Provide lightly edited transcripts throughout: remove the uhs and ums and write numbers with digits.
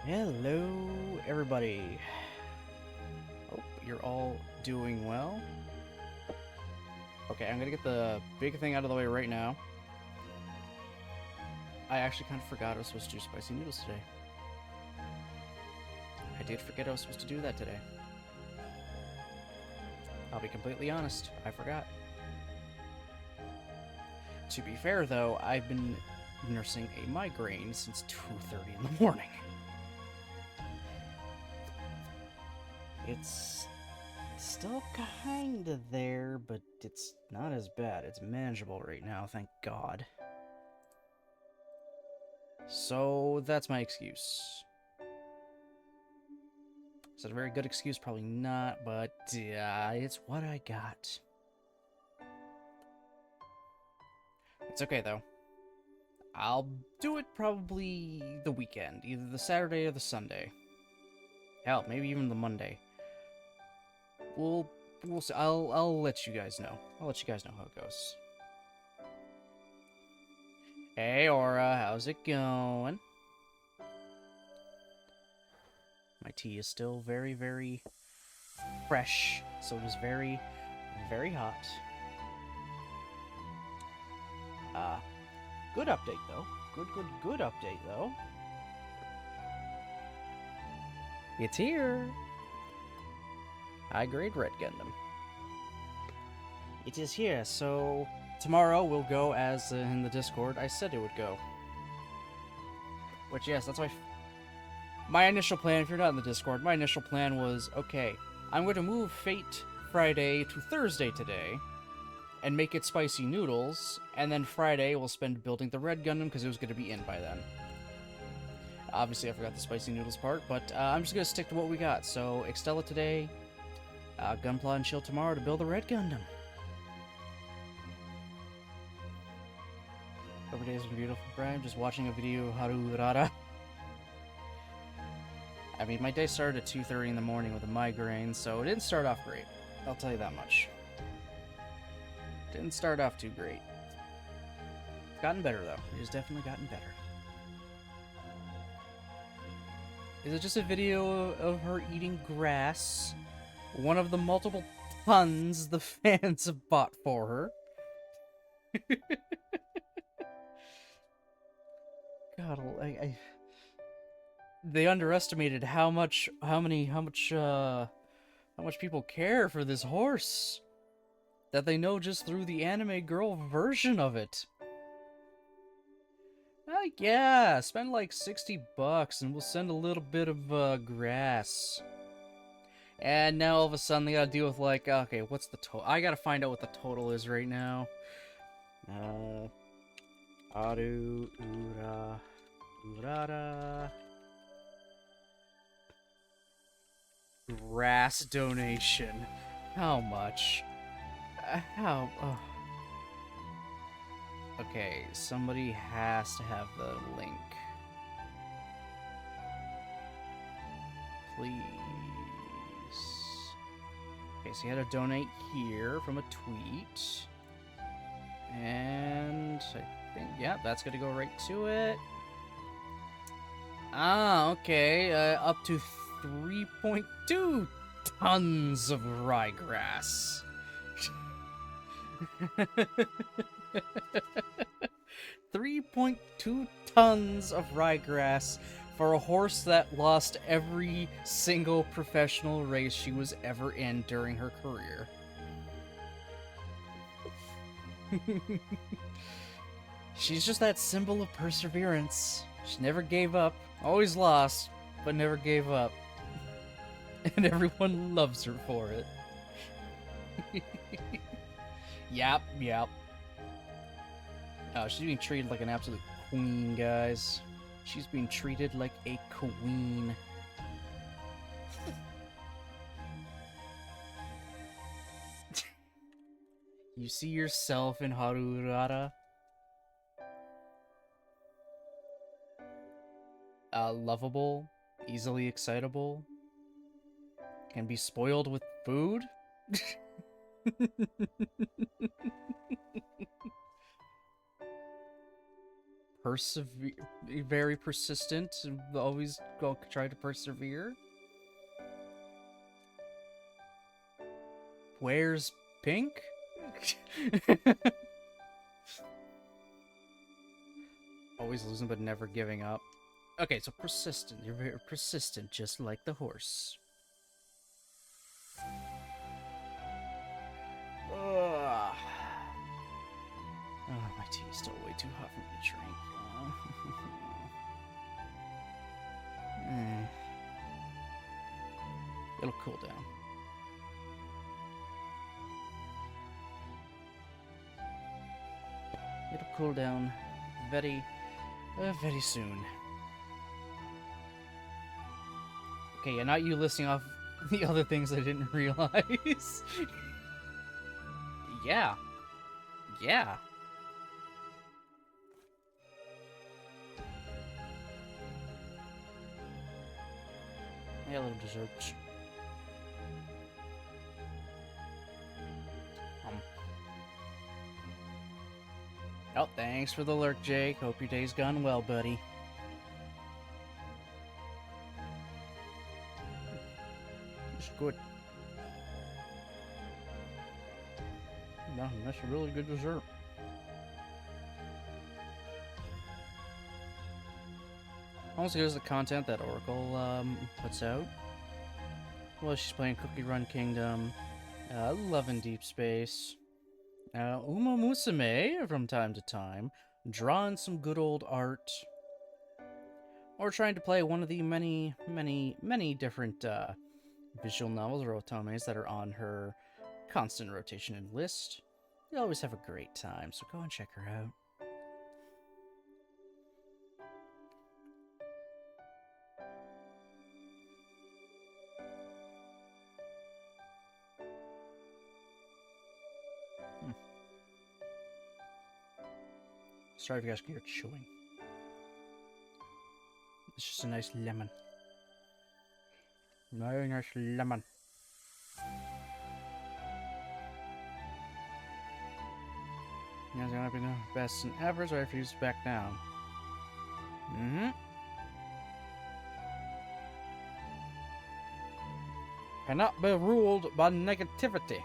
Hello, everybody. Hope you're all doing well. Okay, I'm gonna get the big thing out of the way right now. I actually kind of forgot I was supposed to do spicy noodles today. I did forget I was supposed to do that today. I'll be completely honest, I forgot. To be fair, though, I've been nursing a migraine since 2:30 in the morning. It's still kinda there, but it's not as bad. It's manageable right now, thank God. So that's my excuse. Is that a very good excuse? Probably not, but it's what I got. It's okay, though. I'll do it probably the weekend, either the Saturday or the Sunday. Hell, maybe even the Monday. We'll see. I'll let you guys know. I'll let you guys know how it goes. Hey, Aura, how's it going? My tea is still very, very fresh, so it is very, very hot. Good update, though. Good update, though. It's here! High-grade Red Gundam. It is here, so tomorrow we'll go as in the Discord I said it would go. Which, yes, that's my initial plan. If you're not in the Discord, my initial plan was, okay, I'm going to move Fate Friday to Thursday today, and make it spicy noodles, and then Friday we'll spend building the Red Gundam because it was going to be in by then. Obviously, I forgot the spicy noodles part, but I'm just going to stick to what we got. So, Extella today, Gunpla and Shield tomorrow to build the Red Gundam. Every day has been beautiful, Brian. Just watching a video of Haru Rara. I mean, my day started at 2:30 in the morning with a migraine, so it didn't start off great. I'll tell you that much. Didn't start off too great. It's gotten better, though. It has definitely gotten better. Is it just a video of her eating grass? One of the multiple tons the fans have bought for her. God, they underestimated how much people care for this horse. That they know just through the anime girl version of it. Yeah, spend like $60 and we'll send a little bit of grass. And now all of a sudden they gotta deal with like, okay, what's the total? I gotta find out what the total is right now. Aru Urara grass donation. How much? How? Oh. Okay, somebody has to have the link. Please. Okay, so you had to donate here from a tweet. And I think, yeah, that's gonna go right to it. Ah, okay, up to 3.2 tons of ryegrass. 3.2 tons of ryegrass for a horse that lost every single professional race she was ever in during her career. She's just that symbol of perseverance. She never gave up, always lost, but never gave up. And everyone loves her for it. Yep. Oh, she's being treated like an absolute queen, guys. She's being treated like a queen. You see yourself in Harurara? Lovable, easily excitable, can be spoiled with food? very persistent, and always go try to persevere. Where's Pink? Always losing but never giving up. Okay, so persistent. You're very persistent, just like the horse. Ugh. Oh, my tea is still way too hot for me to drink. It'll cool down. It'll cool down very soon. Okay, yeah, not you listing off the other things I didn't realize. Yeah. Yeah. Yeah, a little dessert. Oh, thanks for the lurk, Jake. Hope your day's gone well, buddy. It's good. No, that's a really good dessert. Almost good as the content that Oracle puts out. Well, she's playing Cookie Run Kingdom, Love in Deep Space, Uma Musume from time to time, drawing some good old art, or trying to play one of the many different visual novels or otomes that are on her constant rotation and list. You always have a great time, so go and check her out. Sorry if you guys can hear chewing. It's just a nice lemon. Very nice lemon. You guys gonna be the best in ever, so I refuse to back down. Cannot be ruled by negativity.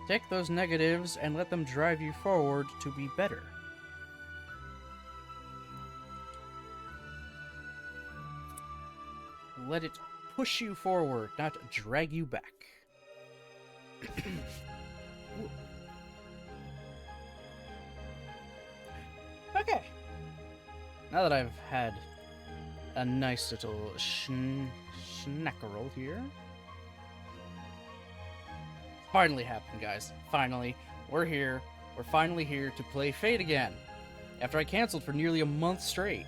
Take those negatives and let them drive you forward to be better. Let it push you forward, not drag you back. Okay. Now that I've had a nice little snackerel here. Finally happened, guys. Finally. We're here. We're finally here to play Fate again. After I canceled for nearly a month straight.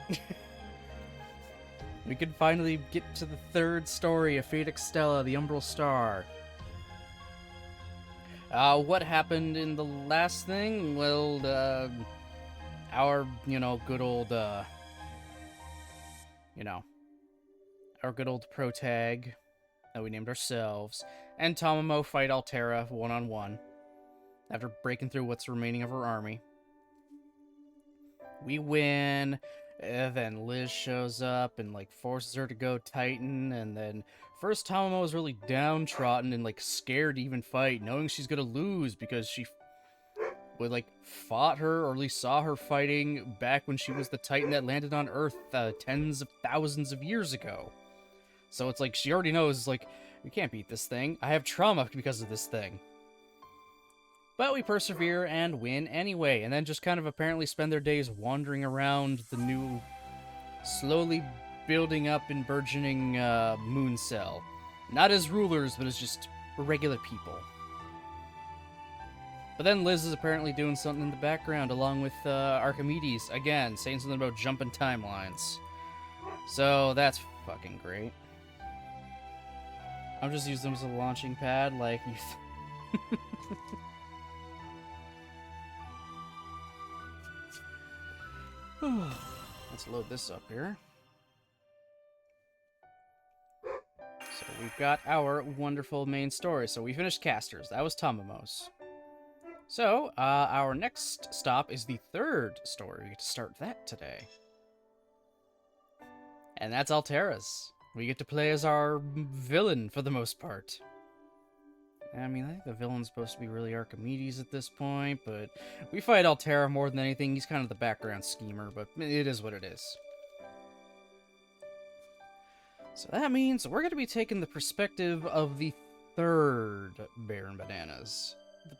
We could finally get to the third story of Fate Extella, the Umbral Star. What happened in the last thing? Well, our, good old, our good old protag that we named ourselves, and Tamamo fight Altera one-on-one after breaking through what's remaining of her army. We win, then Liz shows up and, forces her to go Titan, and then first Tamamo is really downtrodden and, scared to even fight, knowing she's gonna lose because she fought her, or at least saw her fighting back when she was the Titan that landed on Earth tens of thousands of years ago. So it's she already knows, we can't beat this thing. I have trauma because of this thing. But we persevere and win anyway, and then just kind of apparently spend their days wandering around the new, slowly building up and burgeoning moon cell. Not as rulers, but as just regular people. But then Liz is apparently doing something in the background, along with Archimedes, again, saying something about jumping timelines. So that's fucking great. I'll just use them as a launching pad, you Let's load this up here. So we've got our wonderful main story. So we finished Casters. That was Tamamos. So, our next stop is the third story. We get to start that today. And that's Altera's. We get to play as our villain for the most part. I mean, I think the villain's supposed to be really Archimedes at this point, but we fight Altera more than anything. He's kind of the background schemer, but it is what it is. So that means we're going to be taking the perspective of the third Baron Bananas. The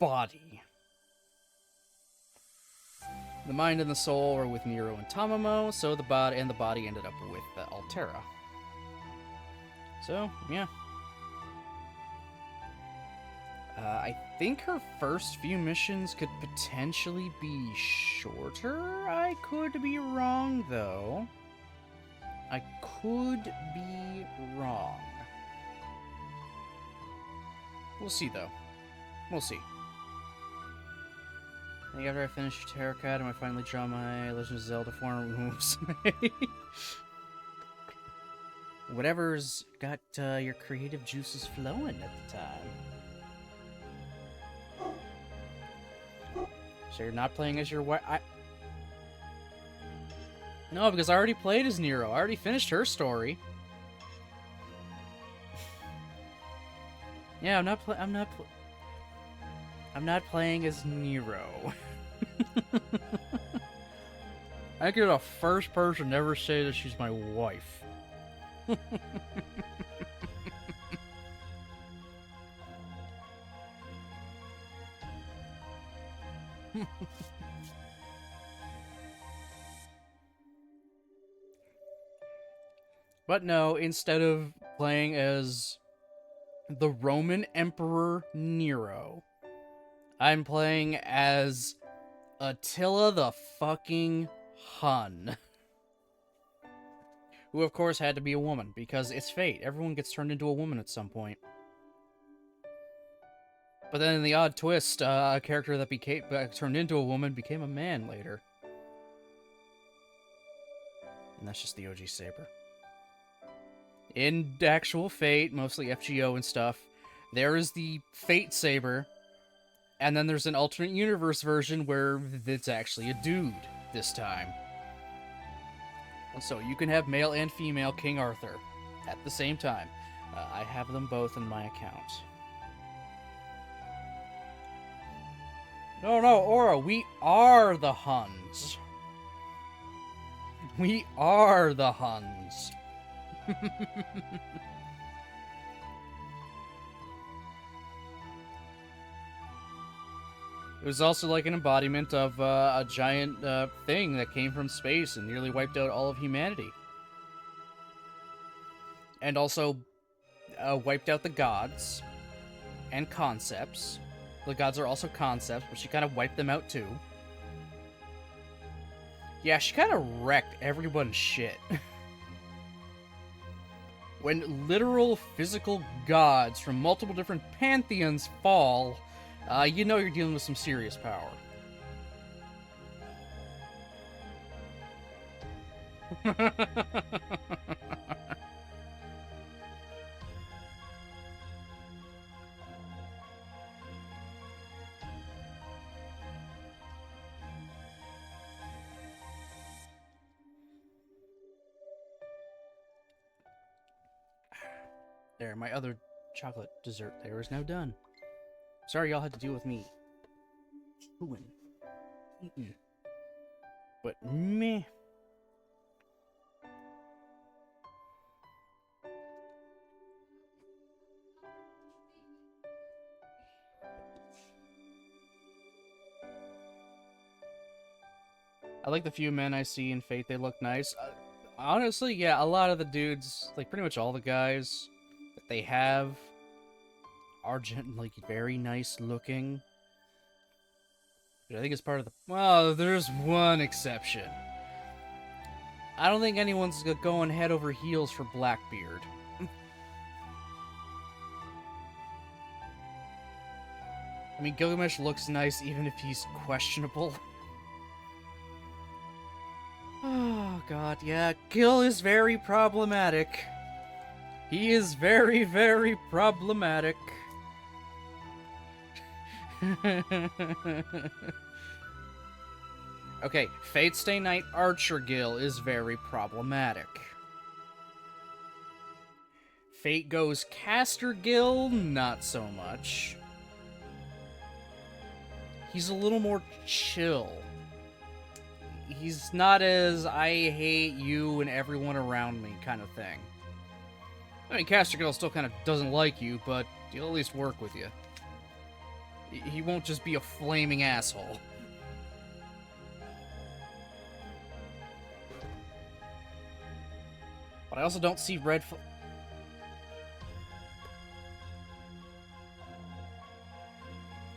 body. The mind and the soul were with Nero and Tamamo, so the body ended up with Altera. So, yeah. I think her first few missions could potentially be shorter. I could be wrong, though. I could be wrong. We'll see, though. We'll see. I think after I finish Tarot Card, I might finally draw my Legend of Zelda form moves. Whatever's got your creative juices flowing at the time. So you're not playing as your wife? No, because I already played as Nero. I already finished her story. Yeah, I'm not playing as Nero. I could be the first person to ever say that she's my wife. But no, instead of playing as the Roman Emperor Nero, I'm playing as Attila the fucking Hun. Who, of course, had to be a woman, because it's fate. Everyone gets turned into a woman at some point. But then in the odd twist, a character that turned into a woman became a man later. And that's just the OG Saber. In actual Fate, mostly FGO and stuff, there is the Fate Saber, and then there's an alternate universe version where it's actually a dude this time. So you can have male and female King Arthur at the same time. I have them both in my account. No, Aura, we are the Huns. We are the Huns. It was also like an embodiment of a giant thing that came from space and nearly wiped out all of humanity. And also wiped out the gods and concepts. The gods are also concepts, but she kind of wiped them out too. Yeah, she kind of wrecked everyone's shit. When literal physical gods from multiple different pantheons fall, you know you're dealing with some serious power. There, my other chocolate dessert there is now done. Sorry y'all had to deal with me. Ooh, but meh. I like the few men I see in Fate, they look nice. Honestly, yeah, a lot of the dudes, like pretty much all the guys that they have are like very nice looking. But I think it's part of the... Well, there's one exception. I don't think anyone's going head over heels for Blackbeard. I mean, Gilgamesh looks nice even if he's questionable. Oh, God, yeah. Gil is very problematic. He is very, very problematic. Okay, Fate Stay Night Archer Gil is very problematic. Fate Goes Caster Gil, not so much. He's a little more chill. He's not as I hate you and everyone around me kind of thing. I mean, Caster Gil still kind of doesn't like you, but he'll at least work with you. He won't just be a flaming asshole. But I also don't see red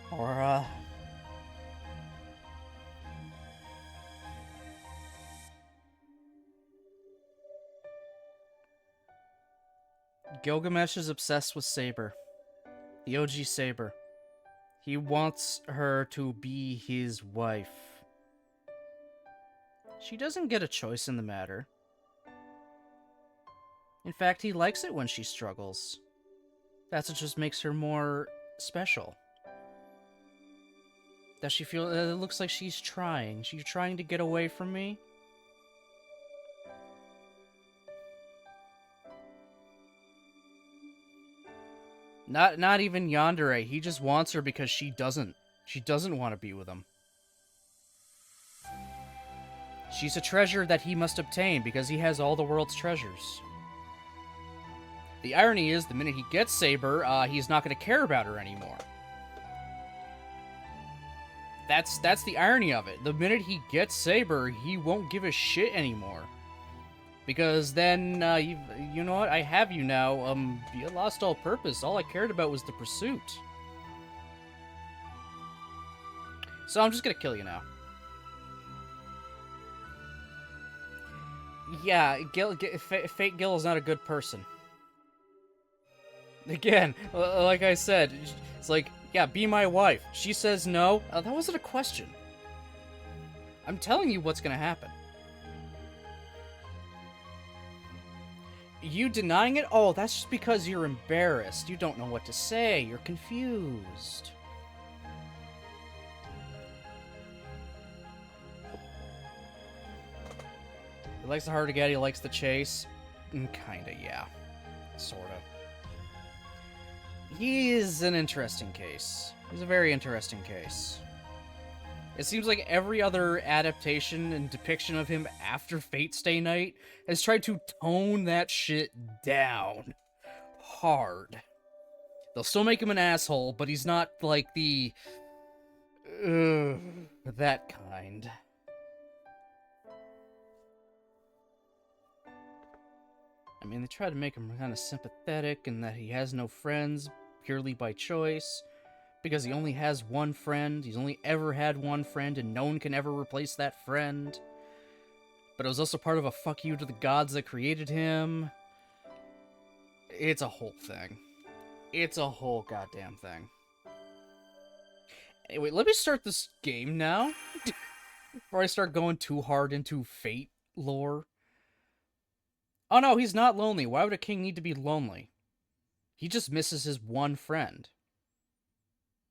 or, Gilgamesh is obsessed with Saber. The OG Saber. He wants her to be his wife. She doesn't get a choice in the matter. In fact, he likes it when she struggles. That's what just makes her more special. Does she feel... it looks like she's trying. She's trying to get away from me? Not even Yandere. He just wants her because she doesn't. She doesn't want to be with him. She's a treasure that he must obtain because he has all the world's treasures. The irony is, the minute he gets Saber, he's not going to care about her anymore. That's the irony of it. The minute he gets Saber, he won't give a shit anymore. Because then, you know what? I have you now. You lost all purpose. All I cared about was the pursuit. So I'm just gonna kill you now. Yeah, Fate Gil is not a good person. Again, like I said, it's like, yeah, be my wife. She says no. That wasn't a question. I'm telling you what's gonna happen. You denying it? Oh, that's just because you're embarrassed. You don't know what to say. You're confused. He likes the hard to get, he likes the chase. Kinda, yeah. Sorta. He is an interesting case. He's a very interesting case. It seems like every other adaptation and depiction of him after Fate Stay Night has tried to tone that shit down hard. They'll still make him an asshole, but he's not like the... that kind. I mean, they try to make him kind of sympathetic and that he has no friends purely by choice. Because he only has one friend. He's only ever had one friend, and no one can ever replace that friend. But it was also part of a fuck you to the gods that created him. It's a whole thing. It's a whole goddamn thing. Anyway, let me start this game now. Before I start going too hard into Fate lore. Oh no, he's not lonely. Why would a king need to be lonely? He just misses his one friend.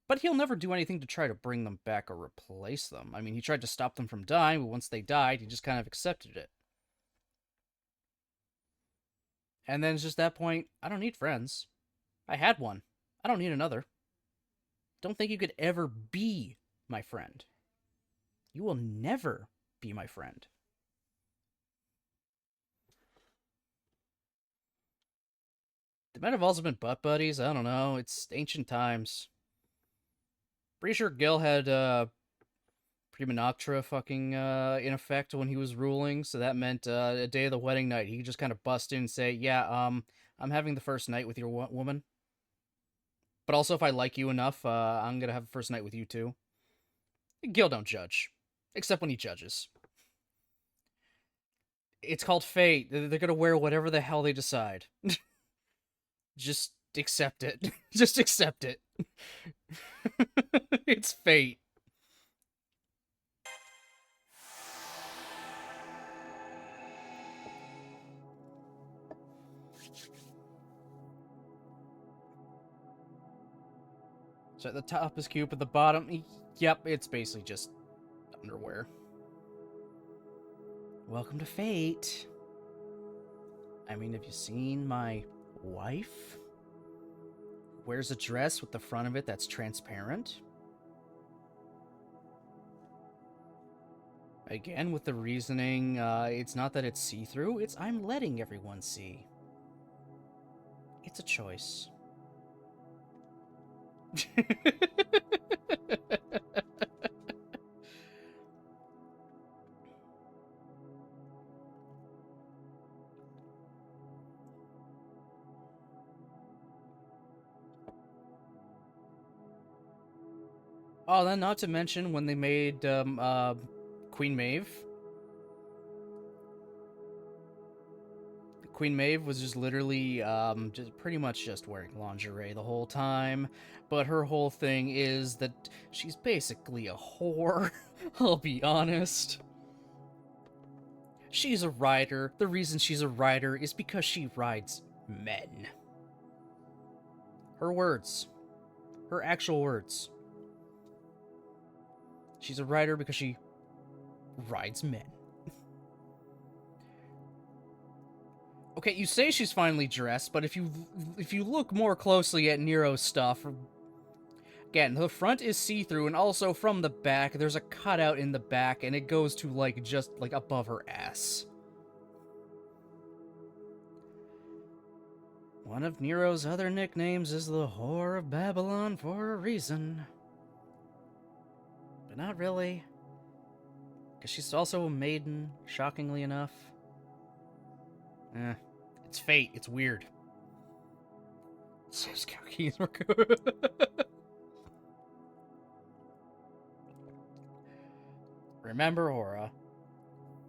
But he'll never do anything to try to bring them back or replace them. I mean, he tried to stop them from dying, but once they died, he just kind of accepted it. And then it's just that point, I don't need friends. I had one. I don't need another. Don't think you could ever be my friend. You will never be my friend. They might have also been butt buddies. I don't know. It's ancient times. Pretty sure Gil had Prima Noctra fucking in effect when he was ruling, so that meant a day of the wedding night, he could just kind of bust in and say, yeah, I'm having the first night with your woman. But also, if I like you enough, I'm gonna have the first night with you too. Gil don't judge. Except when he judges. It's called fate. They're gonna wear whatever the hell they decide. Just accept it. Just accept it. It's fate. So the top is cute, but the bottom, yep, it's basically just underwear. Welcome to Fate. I mean, have you seen my wife? Wears a dress with the front of it that's transparent. Again, with the reasoning, it's not that it's see-through, it's I'm letting everyone see. It's a choice. Oh, then not to mention when they made Queen Maeve. Queen Maeve was just literally just pretty much just wearing lingerie the whole time, but her whole thing is that she's basically a whore. I'll be honest. She's a rider. The reason she's a rider is because she rides men. Her words. Her actual words. She's a rider because she rides men. Okay, you say she's finely dressed, but if you look more closely at Nero's stuff, again, the front is see-through, and also from the back, there's a cutout in the back, and it goes to, like, just, like, above her ass. One of Nero's other nicknames is the Whore of Babylon for a reason. But not really. Because she's also a maiden, shockingly enough. It's fate. It's weird. Says cookies were good. Remember, Aura.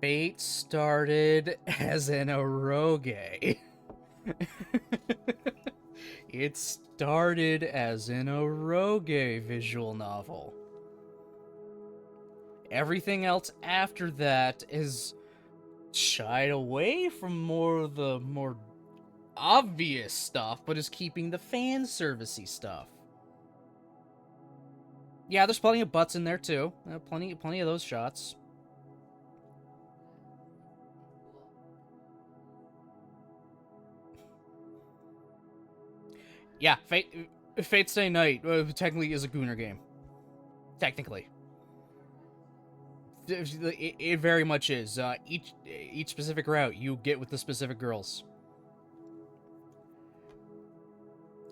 Fate started as an eroge. It started as an eroge visual novel. Everything else after that is shied away from more of the more obvious stuff, but is keeping the fan servicey stuff. Yeah, there's plenty of butts in there too. Plenty of those shots. Yeah, Fate Stay Night technically is a Gooner game. Technically. It very much is. Each specific route you get with the specific girls.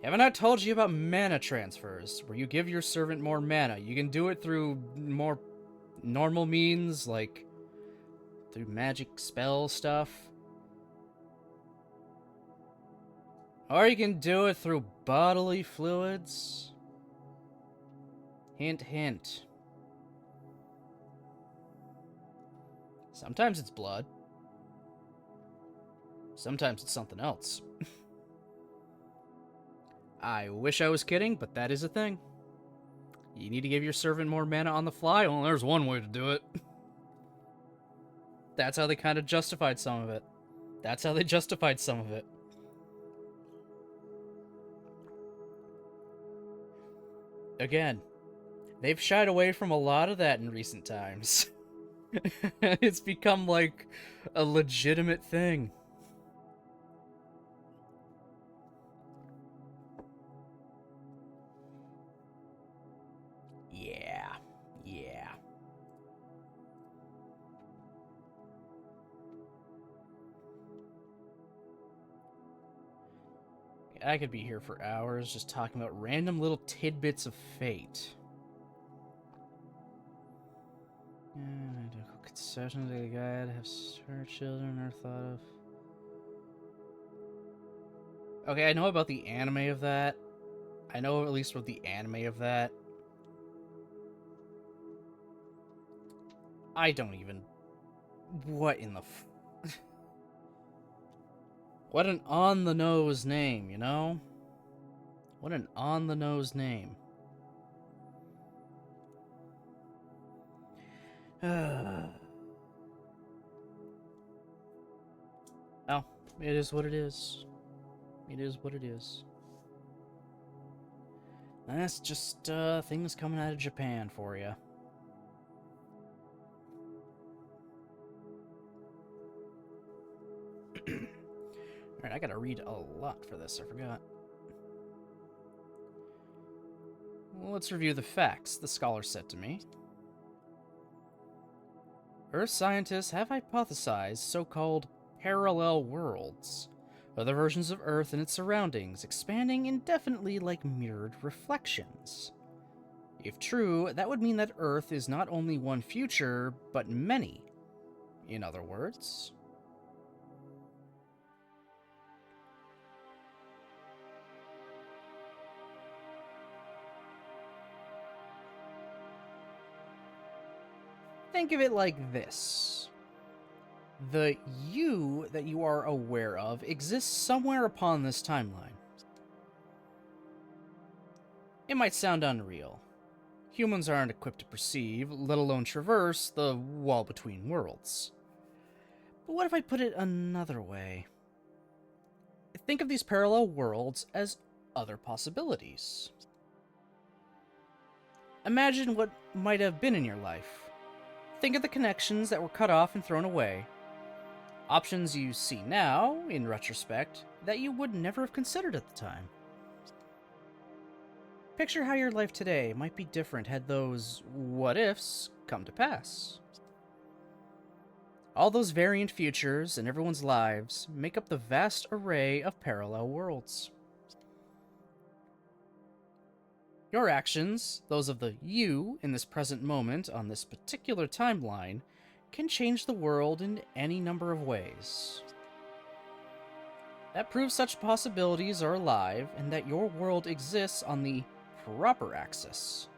Haven't I told you about mana transfers, where you give your servant more mana? You can do it through more normal means, like through magic spell stuff. Or you can do it through bodily fluids. Hint, hint. Sometimes it's blood. Sometimes it's something else. I wish I was kidding, but that is a thing. You need to give your servant more mana on the fly? Well, there's one way to do it. That's how they kind of justified some of it. That's how they justified some of it. Again, they've shied away from a lot of that in recent times. It's become like a legitimate thing. Yeah. I could be here for hours just talking about random little tidbits of fate. Concessions of the guide have her children are thought of. Okay, I know about the anime of that. I know at least what the anime of that. I don't even... What in the What an on-the-nose name, you know? What an on-the-nose name. Oh, it is what it is. It is what it is. That's just things coming out of Japan for you. Alright, I gotta read a lot for this, I forgot. Well, let's review the facts the scholar said to me. Earth scientists have hypothesized so-called parallel worlds, other versions of Earth and its surroundings, expanding indefinitely like mirrored reflections. If true, that would mean that Earth is not only one future, but many. In other words, think of it like this. The you that you are aware of exists somewhere upon this timeline. It might sound unreal. Humans aren't equipped to perceive, let alone traverse, the wall between worlds. But what if I put it another way? Think of these parallel worlds as other possibilities. Imagine what might have been in your life. Think of the connections that were cut off and thrown away. Options you see now, in retrospect, that you would never have considered at the time. Picture how your life today might be different had those what-ifs come to pass. All those variant futures in everyone's lives make up the vast array of parallel worlds. Your actions, those of the you in this present moment on this particular timeline, can change the world in any number of ways. That proves such possibilities are alive and that your world exists on the proper axis.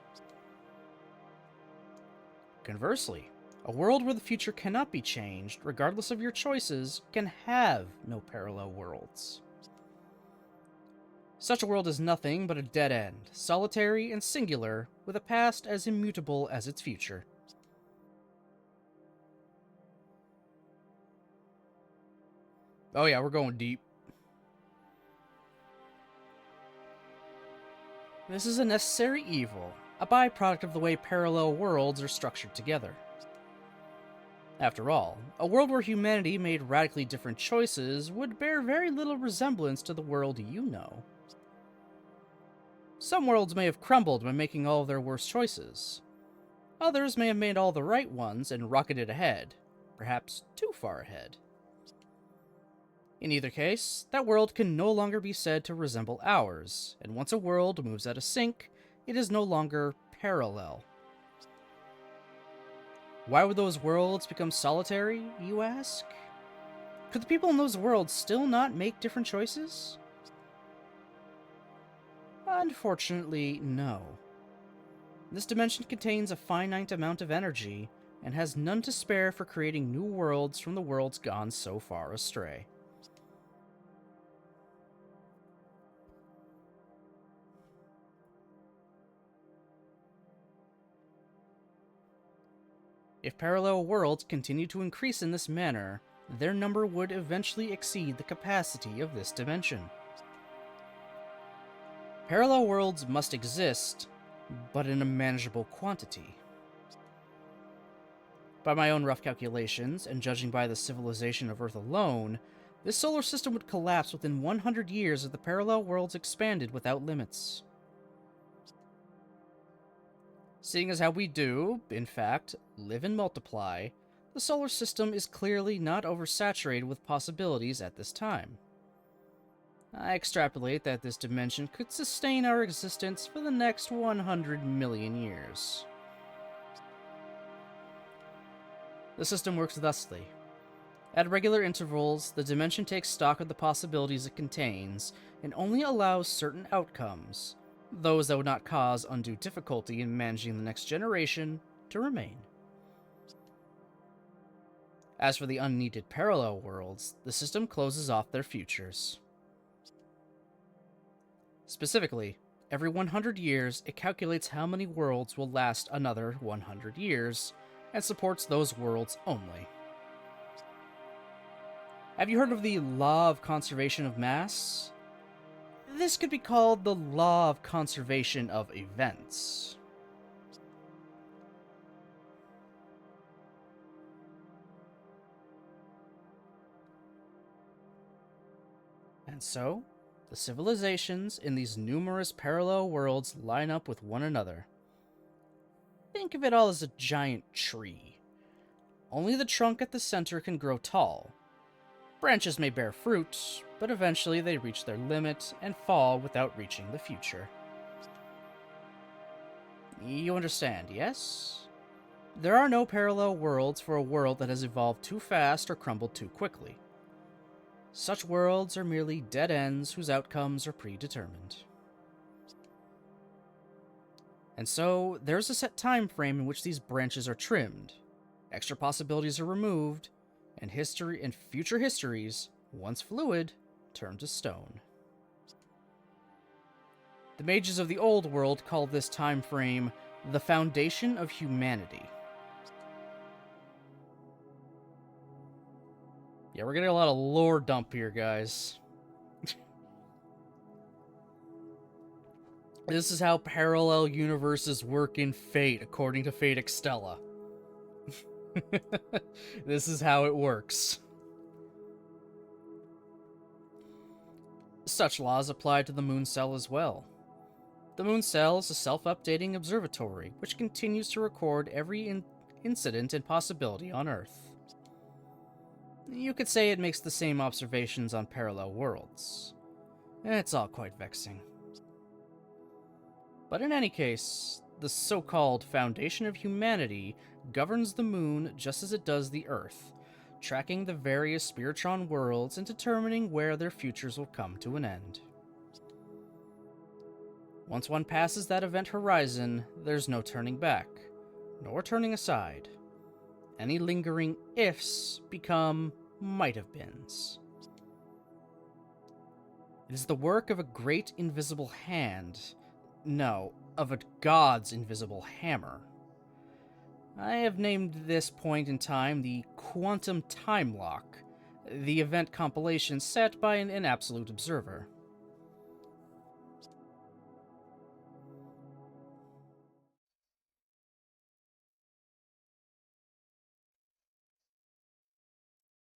Conversely, a world where the future cannot be changed, regardless of your choices, can have no parallel worlds. Such a world is nothing but a dead end, solitary and singular, with a past as immutable as its future. Oh yeah, we're going deep. This is a necessary evil, a byproduct of the way parallel worlds are structured together. After all, a world where humanity made radically different choices would bear very little resemblance to the world you know. Some worlds may have crumbled by making all of their worst choices. Others may have made all the right ones and rocketed ahead, perhaps too far ahead. In either case, that world can no longer be said to resemble ours, and once a world moves out of sync, it is no longer parallel. Why would those worlds become solitary, you ask? Could the people in those worlds still not make different choices? Unfortunately, no. This dimension contains a finite amount of energy, and has none to spare for creating new worlds from the worlds gone so far astray. If parallel worlds continue to increase in this manner, their number would eventually exceed the capacity of this dimension. Parallel worlds must exist, but in a manageable quantity. By my own rough calculations, and judging by the civilization of Earth alone, this solar system would collapse within 100 years if the parallel worlds expanded without limits. Seeing as how we do, in fact, live and multiply, the solar system is clearly not oversaturated with possibilities at this time. I extrapolate that this dimension could sustain our existence for the next 100 million years. The system works thusly. At regular intervals, the dimension takes stock of the possibilities it contains, and only allows certain outcomes, those that would not cause undue difficulty in managing the next generation, to remain. As for the unneeded parallel worlds, the system closes off their futures. Specifically, every 100 years, it calculates how many worlds will last another 100 years, and supports those worlds only. Have you heard of the law of conservation of mass? This could be called the law of conservation of events. And so, the civilizations in these numerous parallel worlds line up with one another. Think of it all as a giant tree. Only the trunk at the center can grow tall. Branches may bear fruit, but eventually they reach their limit and fall without reaching the future. You understand, yes? There are no parallel worlds for a world that has evolved too fast or crumbled too quickly. Such worlds are merely dead ends whose outcomes are predetermined. And so, there's a set time frame in which these branches are trimmed, extra possibilities are removed, and history and future histories, once fluid, turn to stone. The mages of the old world call this time frame the foundation of humanity. Yeah, we're getting a lot of lore dump here, guys. This is how parallel universes work in Fate, according to Fate Extella. This is how it works. Such laws apply to the moon cell as well. The moon cell is a self-updating observatory, which continues to record every incident and possibility on Earth. You could say it makes the same observations on parallel worlds. It's all quite vexing. But in any case, the so-called foundation of humanity governs the moon just as it does the Earth, tracking the various Spiritron worlds and determining where their futures will come to an end. Once one passes that event horizon, there's no turning back, nor turning aside. Any lingering ifs become might-have-beens. It is the work of a great invisible hand. No, of a god's invisible hammer. I have named this point in time the quantum time lock, the event compilation set by an absolute observer.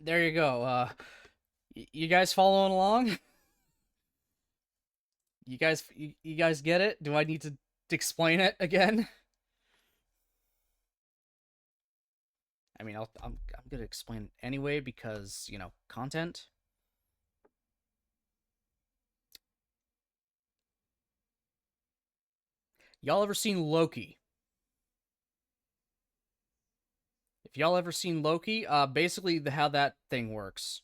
There you go. You guys following along? You guys get it? Do I need to explain it again? I mean, I'm gonna explain it anyway because, you know, content. Y'all ever seen Loki? If y'all ever seen Loki, basically how that thing works.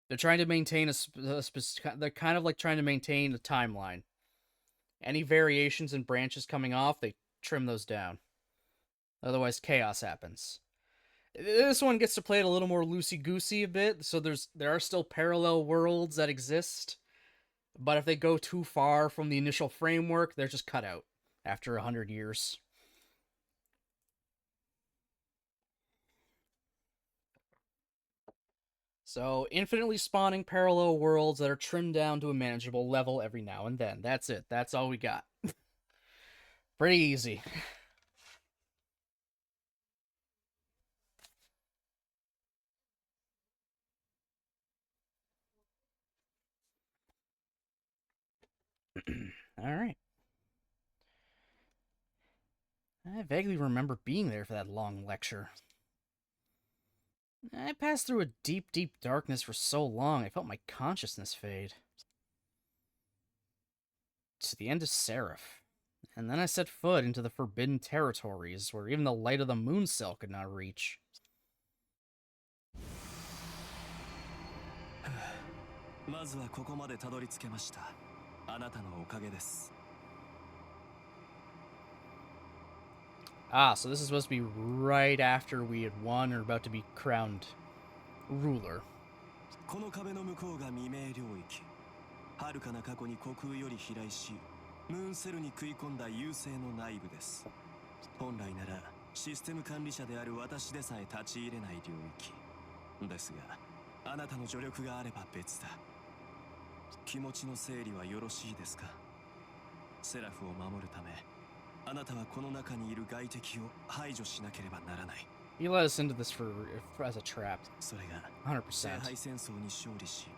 They're trying to maintain they're kind of like trying to maintain a timeline. Any variations and branches coming off, they trim those down. Otherwise, chaos happens. This one gets to play it a little more loosey-goosey a bit, so there are still parallel worlds that exist, but if they go too far from the initial framework, they're just cut out after 100 years. So, infinitely spawning parallel worlds that are trimmed down to a manageable level every now and then. That's it. That's all we got. Pretty easy. Alright. I vaguely remember being there for that long lecture. I passed through a deep, deep darkness for so long, I felt my consciousness fade. To the end of Seraph. And then I set foot into the forbidden territories, where even the light of the moon cell could not reach. Ah, so this is supposed to be right after we had won or about to be crowned ruler. この壁の向こうが未明領域。遥かな過去に虚空より飛来し、ムーンセルに食い込んだ優勢の内部です。本来ならシステム管理者である私でさえ立ち入れない領域。ですが、あなたの助力があれば別だ。気持ちの整理はよろしいですか。セラフを守るため、あなたはこの中にいる外敵を排除しなければならない。He let us into this as a trap. それが聖100%. 杯戦争に勝利し、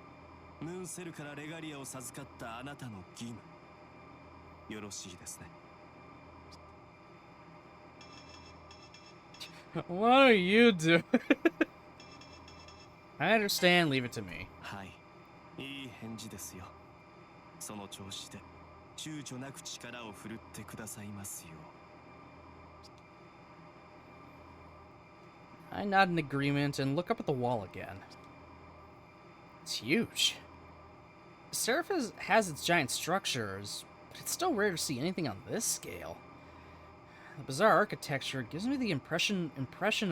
ムーンセルからレガリアを授かったあなたの義務。よろしいですね。What are you doing? I understand, leave it to me. はい、いい返事ですよ。その調子で躊躇なく力を振るってくださいますよ。I nod in agreement and look up at the wall again. It's huge. Seraph has its giant structures, but it's still rare to see anything on this scale. The bizarre architecture gives me the impression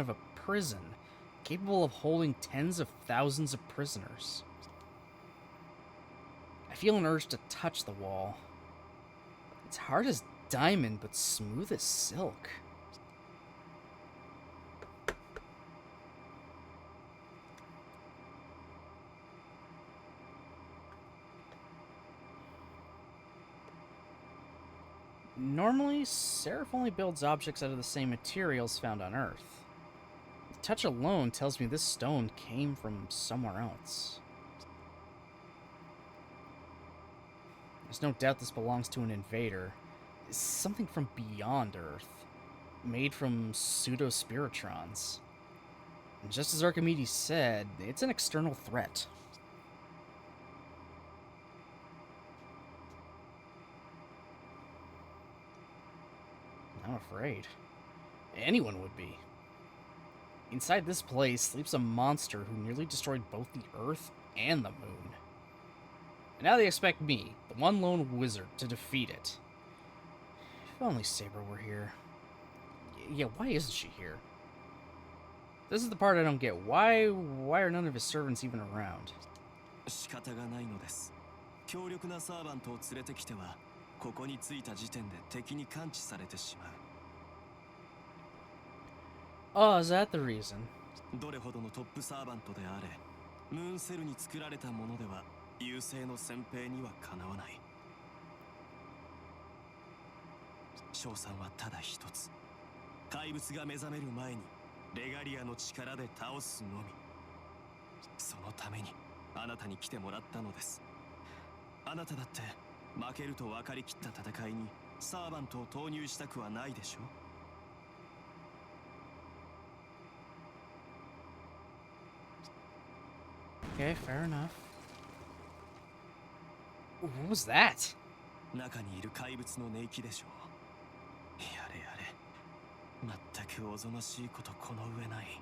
of a prison, capable of holding tens of thousands of prisoners. I feel an urge to touch the wall. It's hard as diamond, but smooth as silk. Normally, Seraph only builds objects out of the same materials found on Earth. The touch alone tells me this stone came from somewhere else. There's no doubt this belongs to an invader. Something from beyond Earth. Made from pseudo-spiritrons. And just as Archimedes said, it's an external threat. I'm afraid. Anyone would be. Inside this place sleeps a monster who nearly destroyed both the Earth and the Moon. And now they expect me, the one lone wizard, to defeat it. If only Saber were here. Yeah, why isn't she here? This is the part I don't get. Why are none of his servants even around? 仕方がないのです。強力なサーバントを連れてきては、ここに着いた時点で敵に感知されてしまう。Oh, is that the reason? どれほどのトップサーバントであれ、ムーンセルに作られたものでは優勢の先兵にはかなわない。賞賛はただ一つ。怪物が目覚める前にレガリアの力で倒すのみ。そのためにあなたに来てもらったのです。あなただって負けると分かりきった戦いにサーバントを投入したくはないでしょ。Okay, fair enough. What was that? 中にいる怪物の寝息でしょう。やれやれ。全くおぞましいことこの上ない。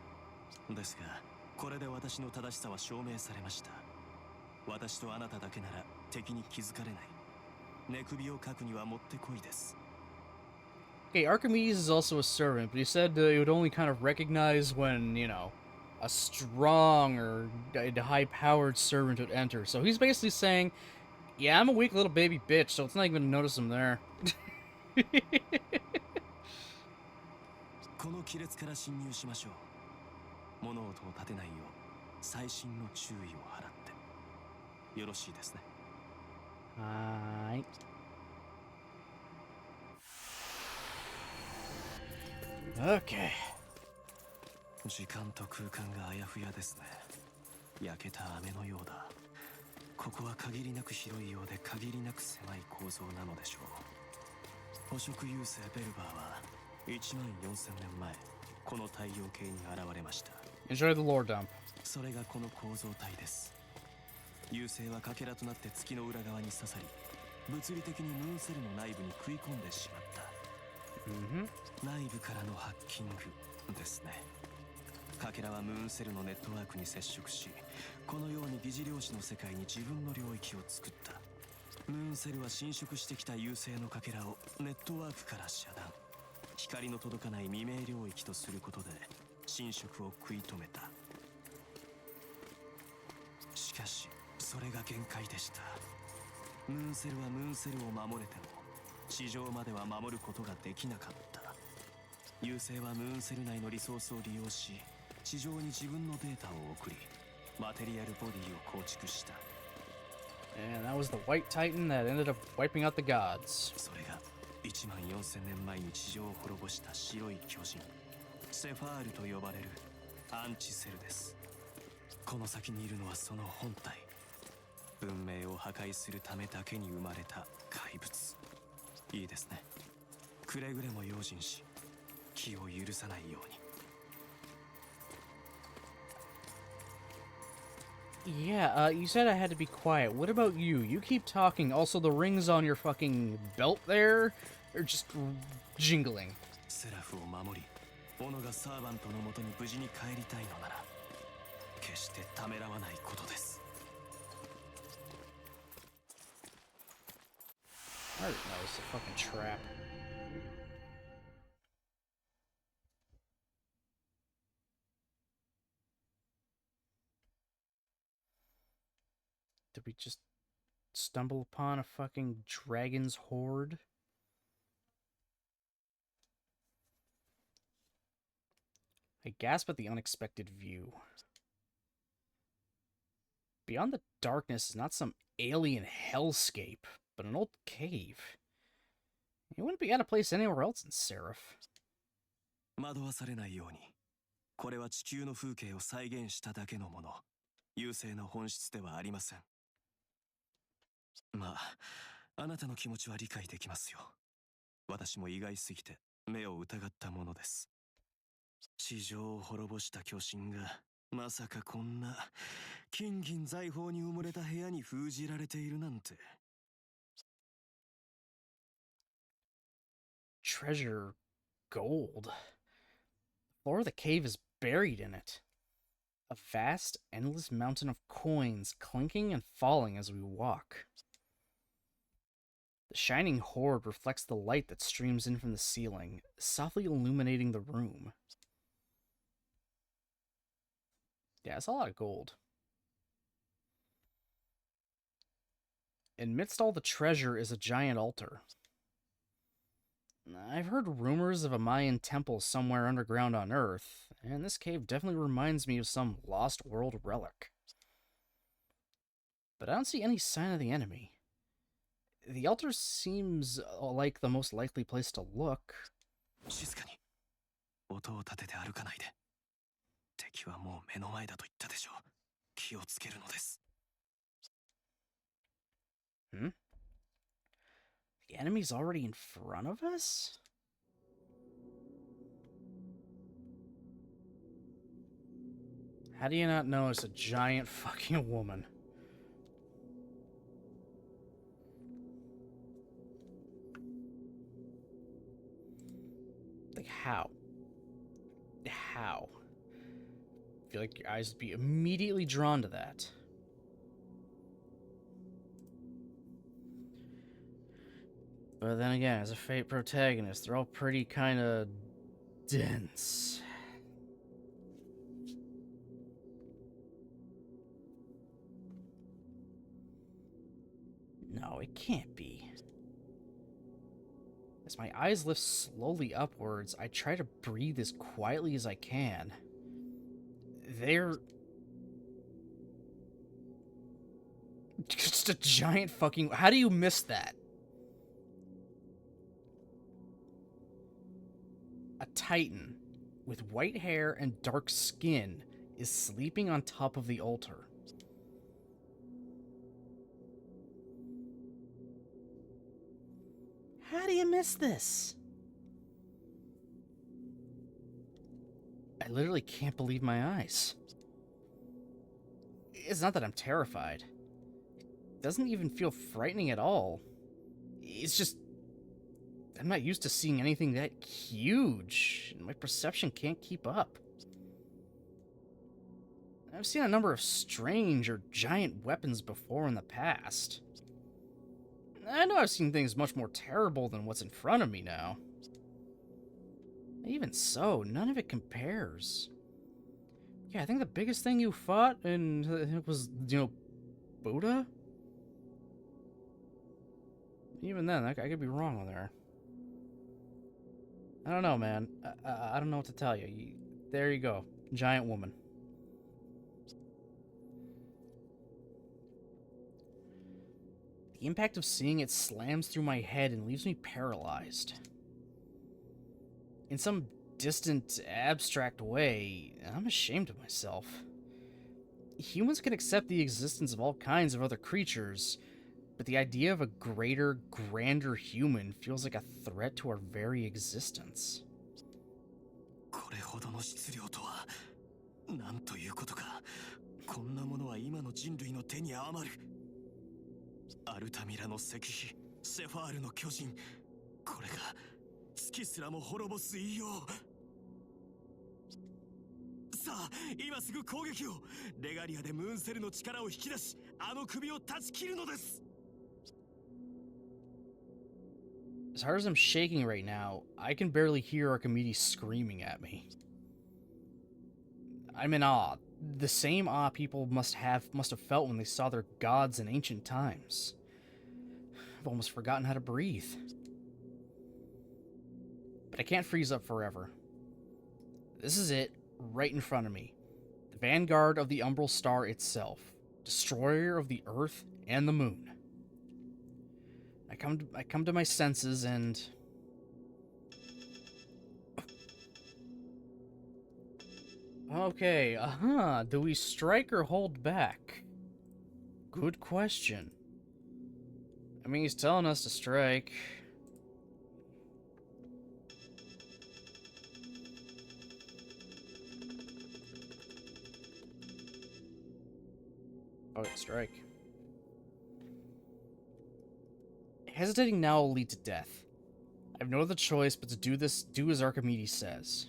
ですが、これで私の正しさは証明されました。私とあなただけなら敵に気づかれない。寝首をかくにはもってこいです。Okay, Archimedes is also a servant, but he said he would only kind of recognize when, you know, a strong or high-powered servant would enter. So he's basically saying, yeah, I'm a weak little baby bitch, so it's not even gonna notice him there. この亀裂から侵入しましょう。物音を立てないよう細心の注意を払って。よろしいですね。はい。Okay. 時間と空間があやふやですね。焼けた飴のようだ。ここは限りなく広いようで限りなく狭い構造なのでしょう。捕食優勢ベルバーは1万4000年前、この太陽系に現れました。Enjoy the lore dump. それがこの構造体です。優勢はかけらとなって月の裏側に刺さり、物理的にムーンセルの内部に食い込んでしまった。内部からのハッキングですね。かけらはムーンセルのネットワークに接触し、このように疑似量子の世界に自分の領域を作った。ムーンセルは侵食してきた優勢のかけらをネットワークから遮断、光の届かない未明領域とすることで侵食を食い止めた。しかしそれが限界でした。ムーンセルはムーンセルを守れても地上までは守ることができなかった。優勢はムーンセル内のリソースを利用し、地上に自分のデータを送り、マテリアルボディを構築した。And that was the White Titan that ended up wiping out the gods. それが1万4000年前に地上を滅ぼした白い巨人セファールと呼ばれるアンチセルです。この先にいるのはその本体。文明を破壊するためだけに生まれた怪物。いいですね。くれぐれも用心し、気を許さないように。Yeah, you said I had to be quiet. What about you? You keep talking. Also, the rings on your fucking belt there are just jingling. セラフを守り、オノがサーバントのもとに無事に帰りたいのなら、決してためらわないことです。I already know it's a fucking trap. Did we just stumble upon a fucking dragon's horde? I gasp at the unexpected view. Beyond the darkness is not some alien hellscape, but an old cave. You wouldn't be out of place anywhere else in Seraph. 惑わされないように。これは地球の風景を再現しただけのもの。優勢な本質ではありません。まあ、あなたの気持ちは理解できますよ。私も意外すぎて目を疑ったものです。地上を滅ぼした巨神がまさかこんな金銀財宝に埋もれた部屋に封じられているなんて。Treasure gold. The floor of the cave is buried in it. A vast, endless mountain of coins clinking and falling as we walk. The shining hoard reflects the light that streams in from the ceiling, softly illuminating the room. Yeah, it's a lot of gold. Amidst all the treasure is a giant altar. I've heard rumors of a Mayan temple somewhere underground on Earth, and this cave definitely reminds me of some lost world relic. But I don't see any sign of the enemy. The altar seems like the most likely place to look. 静かに。音を立てて歩かないで。敵はもう目の前だと言ったでしょう。気をつけるのです。Hmm? The enemy's already in front of us? How do you not know it's a giant fucking woman? Like, how? How? I feel like your eyes would be immediately drawn to that. But then again, as a Fate protagonist, they're all pretty kind of dense. No, it can't be. As my eyes lift slowly upwards, I try to breathe as quietly as I can. They're just a giant fucking... How do you miss that? A titan with white hair and dark skin is sleeping on top of the altar. How do you miss this? I literally can't believe my eyes. It's not that I'm terrified. It doesn't even feel frightening at all. It's just... I'm not used to seeing anything that huge, and my perception can't keep up. I've seen a number of strange or giant weapons before in the past. I know I've seen things much more terrible than what's in front of me now. Even so, none of it compares. Yeah, I think the biggest thing you fought it was, Buddha? Even then, I could be wrong on there. I don't know, man. I don't know what to tell you. There you go. Giant woman. The impact of seeing it slams through my head and leaves me paralyzed. In some distant, abstract way, I'm ashamed of myself. Humans can accept the existence of all kinds of other creatures, but the idea of a greater, grander human feels like a threat to our very existence. これほどの質量とは何ということか。こんなものは今の人類の手に余る。アルタミラの石碑、セファールの巨人、これが月すらも滅ぼす異様。さあ、今すぐ攻撃を。レガリアでムーンセルの力を引き出し、あの首を断ち切るのです。As hard as I'm shaking right now, I can barely hear Archimedes screaming at me. I'm in awe. The same awe people must have felt when they saw their gods in ancient times. I've almost forgotten how to breathe. But I can't freeze up forever. This is it, right in front of me. The vanguard of the Umbral star itself, destroyer of the Earth and the Moon. I come to my senses and... Okay, do we strike or hold back? Good question. I mean, he's telling us to strike. Okay, strike. Hesitating now will lead to death. I have no other choice but to do as Archimedes says.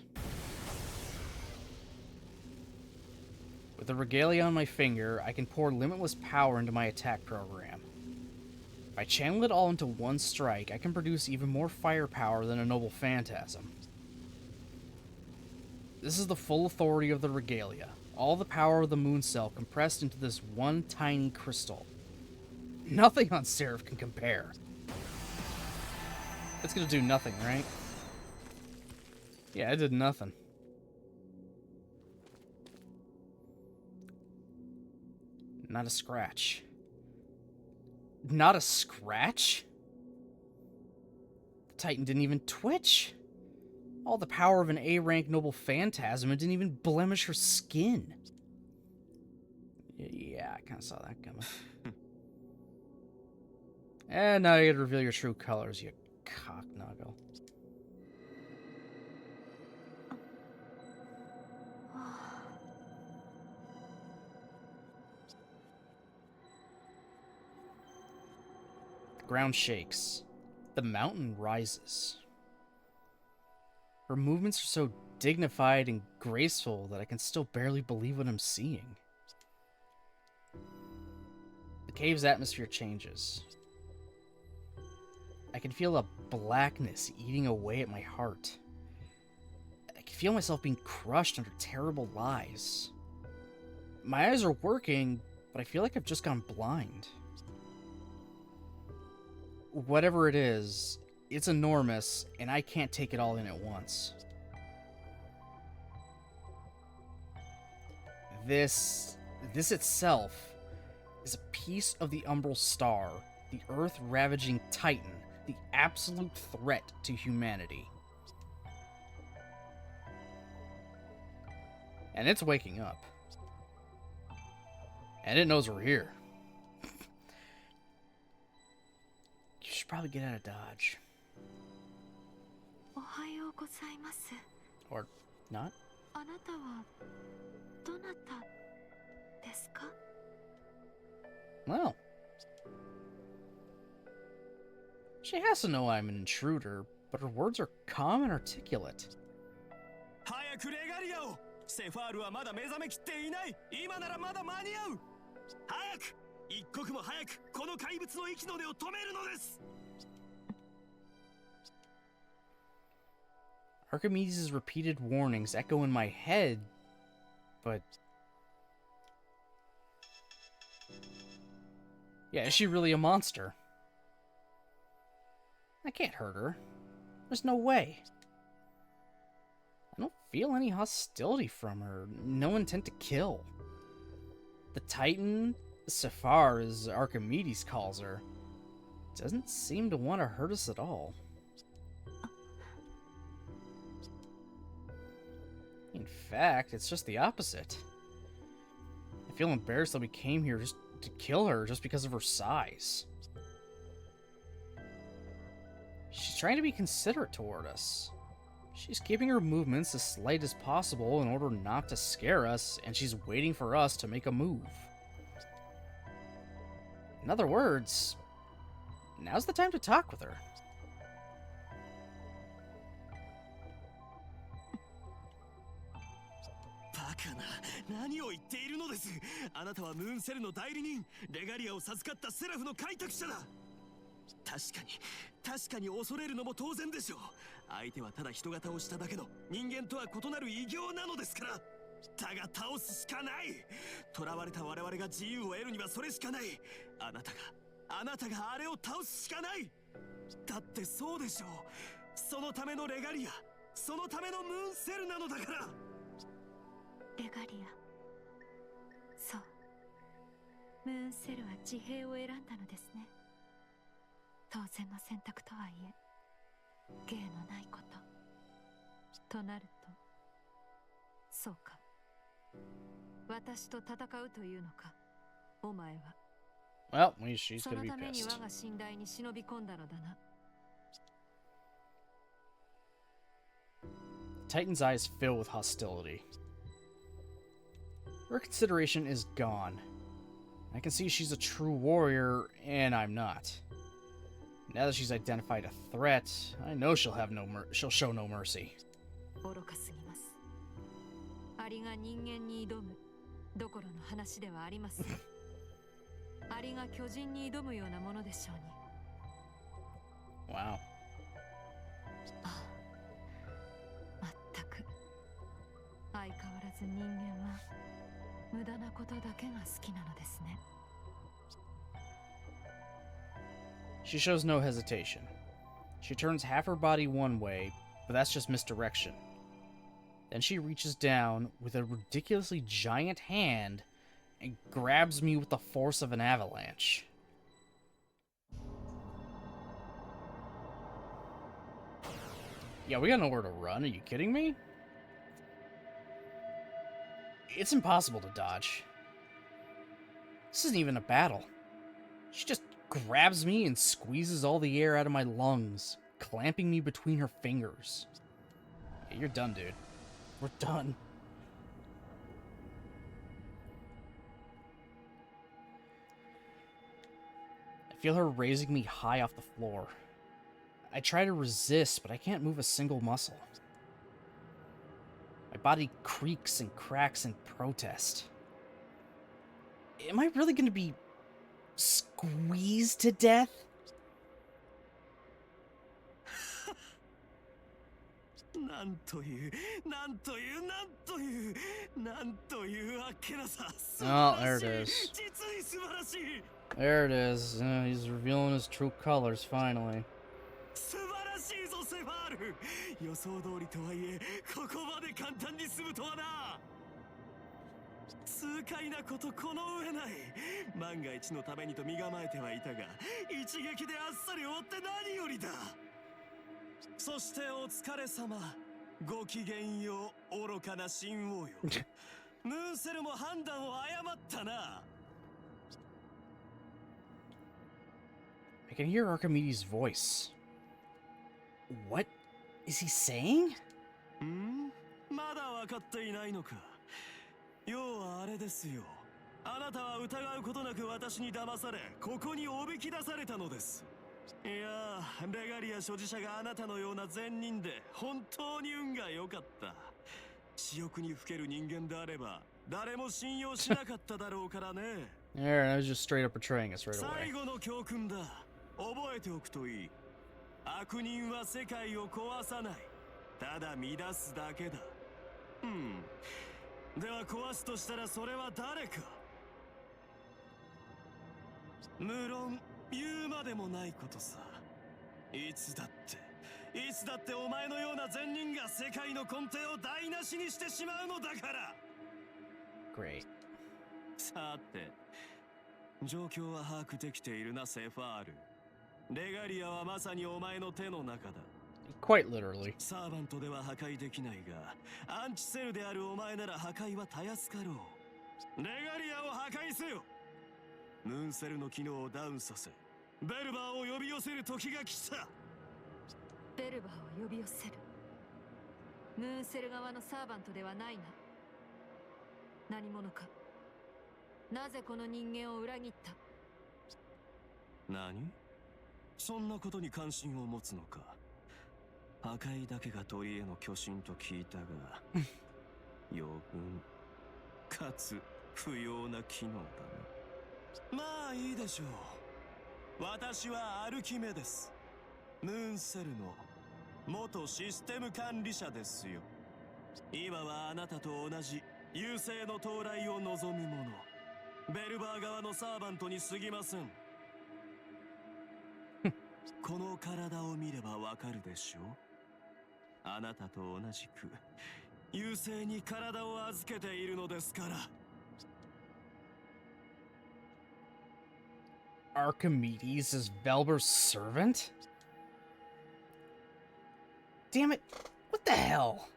With the regalia on my finger, I can pour limitless power into my attack program. If I channel it all into one strike, I can produce even more firepower than a noble phantasm. This is the full authority of the regalia, all the power of the moon cell compressed into this one tiny crystal. Nothing on Seraph can compare. It's gonna do nothing, right? Yeah, it did nothing. Not a scratch. Not a scratch? The Titan didn't even twitch. All the power of an A-rank noble phantasm, it didn't even blemish her skin. Yeah, I kind of saw that coming. And now you gotta reveal your true colors, you cocknuggle. The ground shakes. The mountain rises. Her movements are so dignified and graceful that I can still barely believe what I'm seeing. The cave's atmosphere changes. I can feel a blackness eating away at my heart. I can feel myself being crushed under terrible lies. My eyes are working, but I feel like I've just gone blind. Whatever it is, it's enormous, and I can't take it all in at once. This itself is a piece of the Umbral star, the Earth-ravaging Titan, the absolute threat to humanity. And it's waking up. And it knows we're here. You should probably get out of Dodge. Or not? Well. She has to know I'm an intruder, but her words are calm and articulate. 早くレガリアを。セファールはまだ目覚めきっていない。今ならまだ間に合う。早く、一刻も早くこの怪物の息の根を止めるのです。Archimedes' repeated warnings echo in my head, but... Yeah, is she really a monster? I can't hurt her. There's no way. I don't feel any hostility from her, no intent to kill. The Titan, Sephar as Archimedes calls her, doesn't seem to want to hurt us at all. In fact, it's just the opposite. I feel embarrassed that we came here just to kill her just because of her size. She's trying to be considerate toward us. She's keeping her movements as slight as possible in order not to scare us, and she's waiting for us to make a move. In other words, now's the time to talk with her.何を言っているのです。あなたはムーンセルの代理人、レガリアを授かったセラフの開拓者だ。確かに恐れるのも当然でしょう。相手はただ人型をしただけの人間とは異なる異形なのですから。だが倒すしかない。囚われた我々が自由を得るにはそれしかない。あなたがあれを倒すしかない。だってそうでしょう。そのためのレガリア、そのためのムーンセルなのだから。レガリア、そう、ムーンセルは自閉を選んだのですね。当然の選択とはいえ芸のないこととなると、そうか、私と戦うというのか、お前は。 Well, she's そ gonna の be ために pissed. 我が信頼に忍び込んだのだな。 Titan's eyes fill with hostility. Her consideration is gone. I can see she's a true warrior, and I'm not. Now that she's identified a threat, I know she'll show no mercy. 愚かすぎます。アリが人間に挑むどころの話ではありません。アリが巨人に挑むようなものでしょうに。 Wow. ああ、全く相変わらず人間は無駄なことだけが好きなのですね。 She shows no hesitation. She turns half her body one way, but that's just misdirection. Then she reaches down with a ridiculously giant hand and grabs me with the force of an avalanche. Yeah, we got nowhere to run. Are you kidding me? It's impossible to dodge. This isn't even a battle. She just grabs me and squeezes all the air out of my lungs, clamping me between her fingers. Yeah, you're done, dude. We're done. I feel her raising me high off the floor. I try to resist, but I can't move a single muscle. My body creaks and cracks in protest. Am I really going to be squeezed to death? なんというあっけなさ。 Oh, there it is. 実に素晴らしい。 There it is. He's revealing his true colors, finally. 素晴らしいぞセファール。予想通りとはいえここまで簡単に済むとはな。痛快なことこの上ない。万が一のためにと身構えてはいたが、一撃であっさり終わって何よりだ。そしてお疲れ様。ごきげんよう愚かな神王よ。ムーンセルも判断を誤ったな。 I can hear Archimedes' voice. What is he saying? まだ分かっていないのか。要はあれですよ。あなたは疑うことなく私に騙され、ここにおびき出されたのです。いやー、レガリア所持者があなたのような善人で本当に運が良かった。私欲にふける人間であれば誰も信用しなかっただろうからね。There, I was just straight up betraying us right away. 最後の教訓だ。覚えておくといい。悪人は世界を壊さない。ただ乱すだけだ。では壊すとしたらそれは誰か。無論言うまでもないことさ。いつだってお前のような善人が世界の根底を台無しにしてしまうのだから。 Great. さて、状況は把握できているなセファール。レガリアはまさにお前の手の中だ。 Quite literally. サーバントでは破壊できないが、アンチセルであるお前なら破壊はたやすかろう。レガリアを破壊せよ。ムーンセルの機能をダウンさせ、ベルバーを呼び寄せる時が来た。ベルバーを呼び寄せる。ムーンセル側のサーバントではないな。何者か。なぜこの人間を裏切った？何？そんなことに関心を持つのか。破壊だけが鳥への巨神と聞いたが余分かつ不要な機能だな。まあいいでしょう。私はアルキメデス、ムーンセルの元システム管理者ですよ。今はあなたと同じ優勢の到来を望む者、ベルバー側のサーバントに過ぎません。この体を見ればわかるでしょう。あなたと同じく優勢に体を預けているのですから。 Archimedes is Velber's servant? Damn it. What the hell?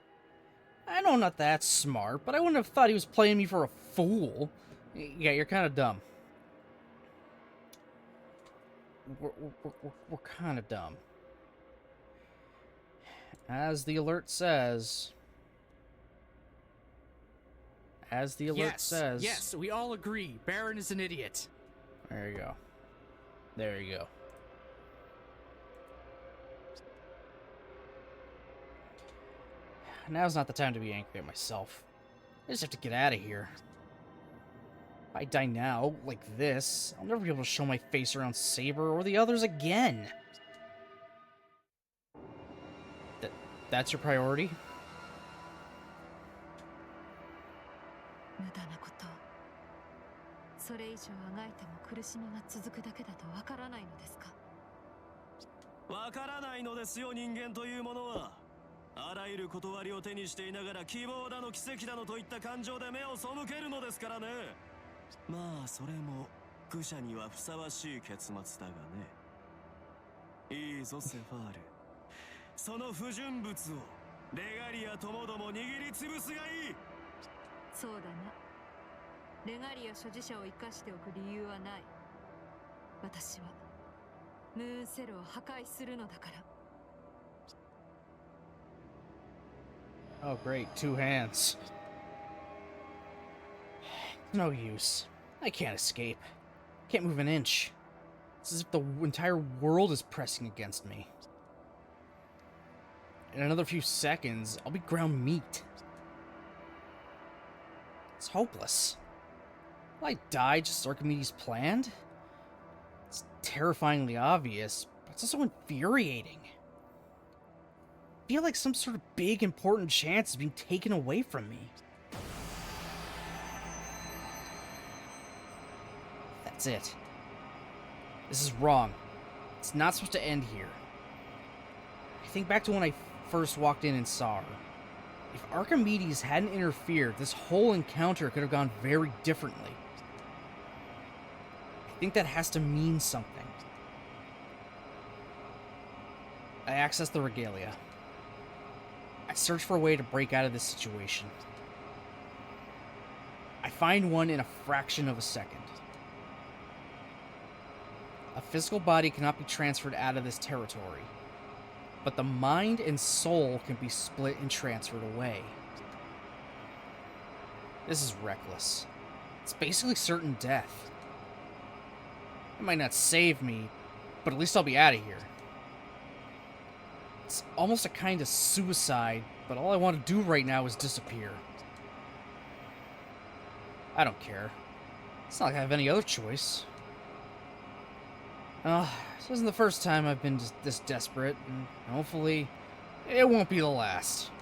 I know I'm not that smart, but I wouldn't have thought he was playing me for a fool. Yeah, you're kind of dumb. We're kind of dumb. As the alert says... Yes, we all agree. Baron is an idiot. There you go. There you go. Now's not the time to be angry at myself. I just have to get out of here. If I die now, like this, I'll never be able to show my face around Saber or the others again. That's your priority? 無駄なこと。それ以上あがいても苦しみが続くだけだとわからないのですか？わからないのですよ、人間というものは。あらゆる断りを手にしていながら希望だの奇跡だのといった感情で目を背けるのですからね。まあそれも愚者にはふさわしい結末だがね。いいぞセファール、その不純物をレガリアともども握りつぶすがいい。そうだな。レガリア所持者を生かしておく理由はない。私はムーンセルを破壊するのだから。 Oh, great. 2 hands. No use. I can't escape. Can't move an inch. It's as if the entire world is pressing against me. In another few seconds, I'll be ground meat. It's hopeless. Will I die just as Archimedes planned? It's terrifyingly obvious, but it's also infuriating. I feel like some sort of big, important chance is being taken away from me. That's it. This is wrong. It's not supposed to end here. I think back to when I first walked in and saw her. If Archimedes hadn't interfered, this whole encounter could have gone very differently. I think that has to mean something. I access the regalia. I search for a way to break out of this situation. I find one in a fraction of a second. A physical body cannot be transferred out of this territory, but the mind and soul can be split and transferred away. This is reckless. It's basically certain death. It might not save me, but at least I'll be out of here. It's almost a kind of suicide, but all I want to do right now is disappear. I don't care. It's not like I have any other choice. This isn't the first time I've been this desperate, and hopefully, it won't be the last.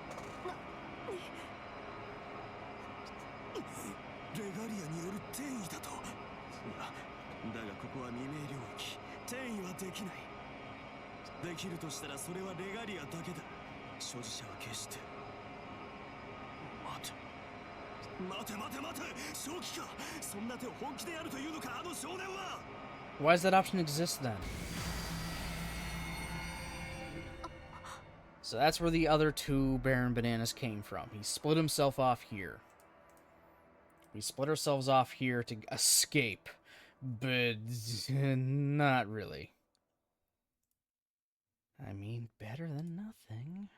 レガリアによる転移だと。だがここは未明領域。転移はできない。できるとしたらそれはレガリアだけだ。所持者は決して。待て。正気か。そんな手を本気でやるというのか、あの少年は。Why does that option exist then? So that's where the other two Baron Bananas came from. He split himself off here. We split ourselves off here to escape, but not really. I mean, better than nothing.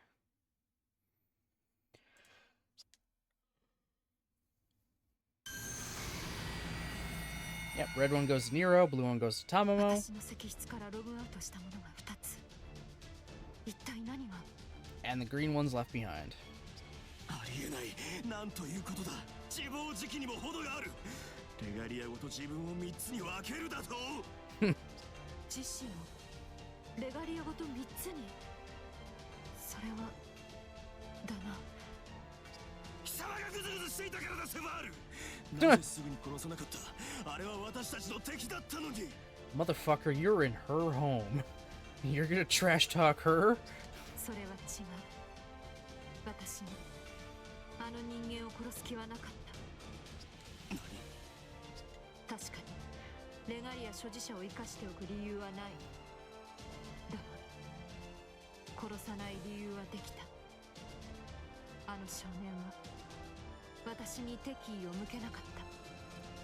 Yep, red one goes to Nero, blue one goes to Tamamo. 私の石室からログアウトしたものが2つ。一体何が And the green one's left behind. ありえない。なんということだ。自暴自棄にも程がある。レガリアごと自分を3つに分けるだと。自身をレガリアごと3つに。それはだな。貴様がグズグズしていたからだ、セバール。なぜすぐに殺さなかった。あれは私たちの敵だったのに。 Motherfucker, you're in her home. You're gonna trash talk her? それは違う。私にあの人間を殺す気はなかった。確かにレガリア所持者を生かしておく理由はない。だが殺さない理由はできた。あの少年は私に敵意を向けなかっ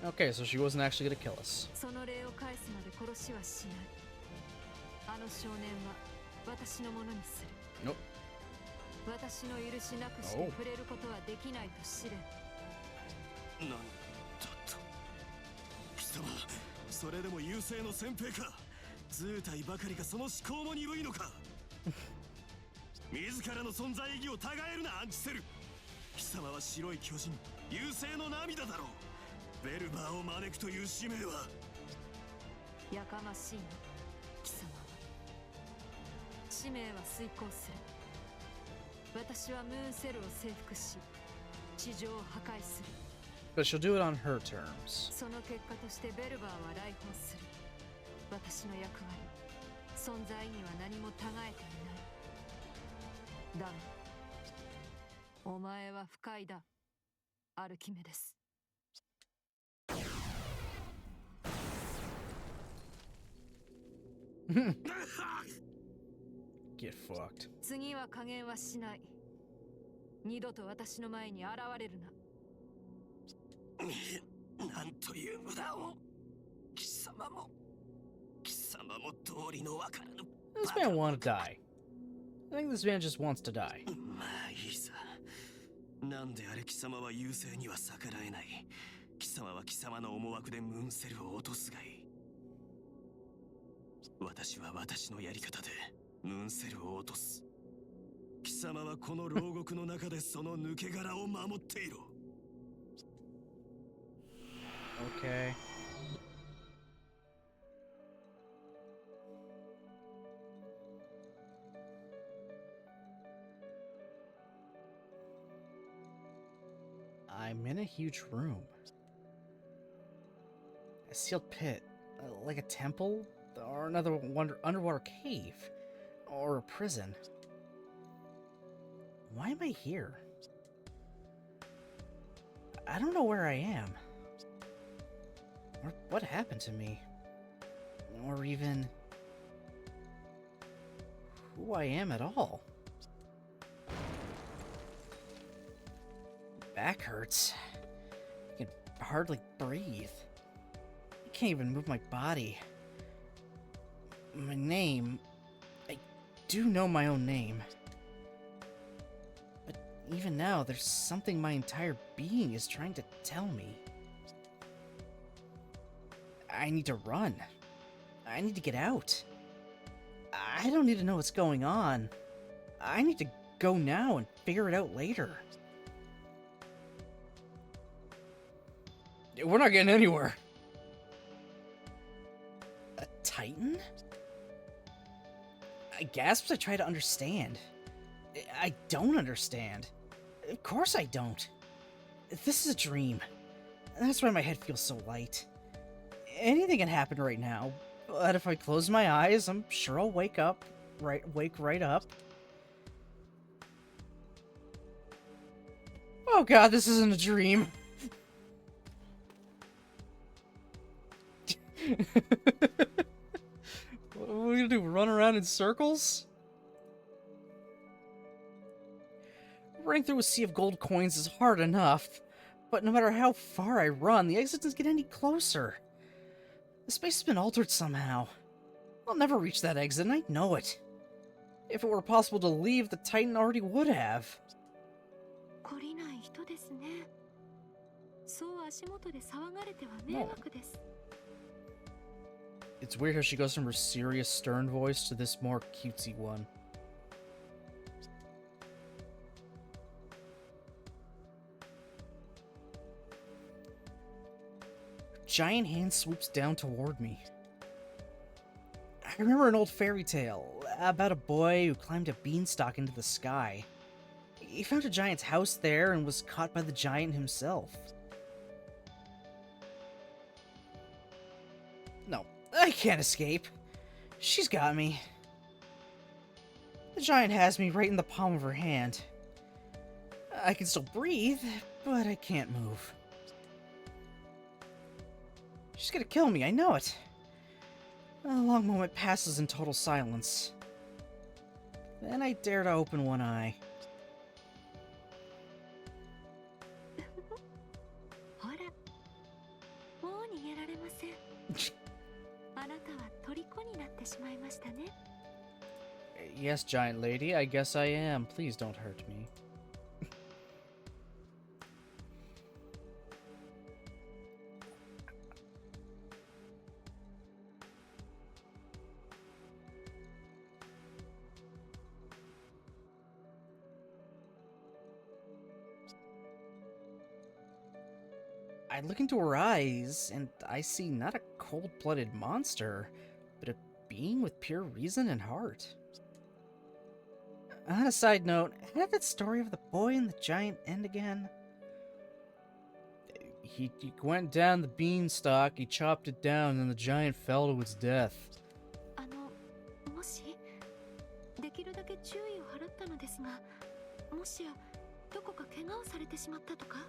た。 Okay, so she wasn't actually gonna kill us. その礼を返すまで殺しはしない。あの少年は私のものにする。 Nope. 私の許しなくして触れることはできないと知れ。なんだと。貴様、それでも優勢の先兵か。図体ばかりかその思考も鈍いのか。自らの存在意義をたがえるな、アンチセル。貴様は白い巨人、優勢の涙だろう。ベルバーを招くという使命は。やかましいな、貴様は。使命は遂行する。私はムーンセルを征服し、地上を破壊する。 But she'll do it on her terms. その結果としてベルバーは来訪する。私の役割、存在には何もたがえていない。だが、お前は不快だ、アルキメデス。 Get fucked. 次は加減はしない。二度と私の前に現れるな。なんという無駄を。貴様も道理のわからぬ。 This man wanna die. I think this man just wants to die. まあいいさ。なんであれ貴様は優勢には逆らえない。貴様は貴様の思惑でムーンセルを落とすがいい。私は私のやり方でムーンセルを落とす。貴様はこの牢獄の中でその抜け殻を守っていろ。Okay. I'm in a huge room. A sealed pit, like a temple, or another underwater cave, or a prison. Why am I here? I don't know where I am. Or what happened to me. Or even who I am at all. Back hurts. I can hardly breathe. I can't even move my body. My name... I do know my own name. But even now, there's something my entire being is trying to tell me. I need to run. I need to get out. I don't need to know what's going on. I need to go now and figure it out later. We're not getting anywhere. A Titan? I gasp as I try to understand. I don't understand. Of course I don't. This is a dream. That's why my head feels so light. Anything can happen right now, but if I close my eyes, I'm sure I'll wake right up. Oh god, this isn't a dream. What are we gonna do? Run around in circles? Running through a sea of gold coins is hard enough, but no matter how far I run, the exit doesn't get any closer. The space has been altered somehow. I'll never reach that exit, and I know it. If it were possible to leave, the Titan already would have. 懲りない人ですね。そう足元で騒がれては迷惑です。It's weird how she goes from her serious, stern voice to this more cutesy one. Giant hand swoops down toward me. I remember an old fairy tale about a boy who climbed a beanstalk into the sky. He found a giant's house there and was caught by the giant himself. No, I can't escape. She's got me. The giant has me right in the palm of her hand. I can still breathe, but I can't move. She's gonna kill me, I know it. A long moment passes in total silence. Then I dare to open one eye. ほら、もう逃げられません。あなたは虜になってしまいましたね。Yes, giant lady, I guess I am. Please don't hurt me. I look into her eyes, and I see not a cold-blooded monster, but a being with pure reason and heart. On a side note, how did that story of the boy and the giant end again? He went down the beanstalk, he chopped it down, and the giant fell to its death. もしできるだけ注意を払ったのですが、もしやどこか怪我をされてしまったとか？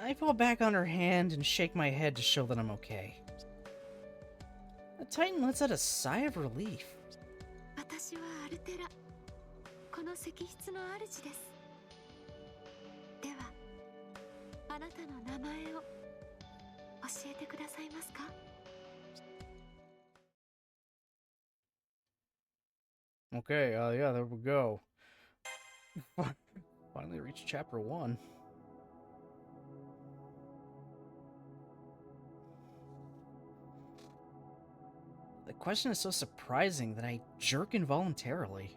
I fall back on her hand and shake my head to show that I'm okay. The Titan lets out a sigh of relief. 私はアルテラ、この石室の主です。では、あなたの名前を教えてくださいますか？ Okay, yeah, there we go. Finally reached chapter 1. The question is so surprising that I jerk involuntarily.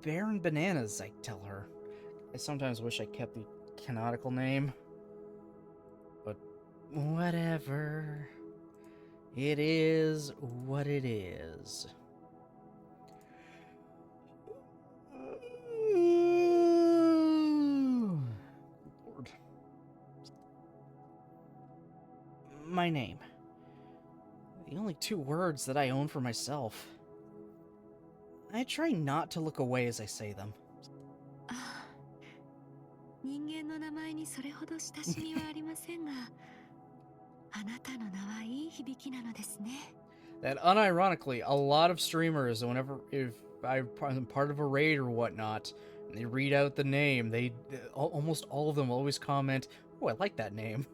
Baron Bananas, I tell her. I sometimes wish I kept the canonical name. But whatever. It is what it is. Lord. My name. The only 2 words that I own for myself. I try not to look away as I say them. 人間の名前にそれほど親しみはありませんが、あなたの名はいい響きなのですね。 That unironically, a lot of streamers, if I'm part of a raid or whatnot, and they read out the name, almost all of them always comment, "Oh, I like that name."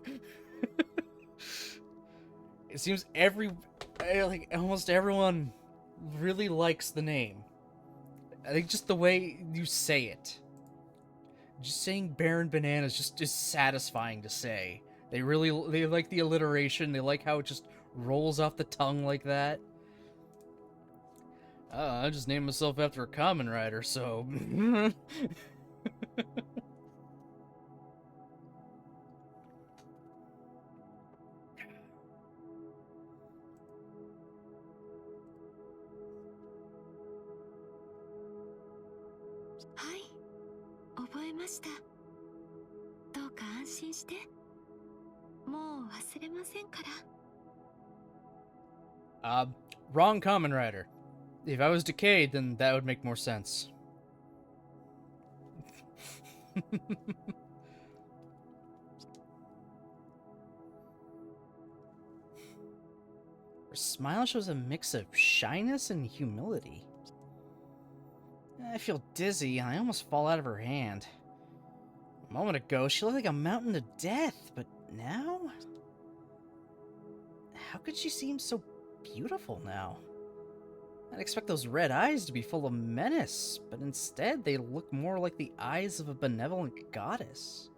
It seems almost everyone really likes the name. I think just the way you say it. Just saying Baron Banana is just satisfying to say. They like the alliteration. They like how it just rolls off the tongue like that. I just named myself after a common rider, so...はい、覚えました。どうか安心して。もう忘れませんから。Wrong common rider. If I was decayed, then that would make more sense. For smile shows a mix of shyness and humility. I feel dizzy and I almost fall out of her hand. A moment ago, she looked like a mountain of death, but now? How could she seem so beautiful now? I'd expect those red eyes to be full of menace, but instead they look more like the eyes of a benevolent goddess.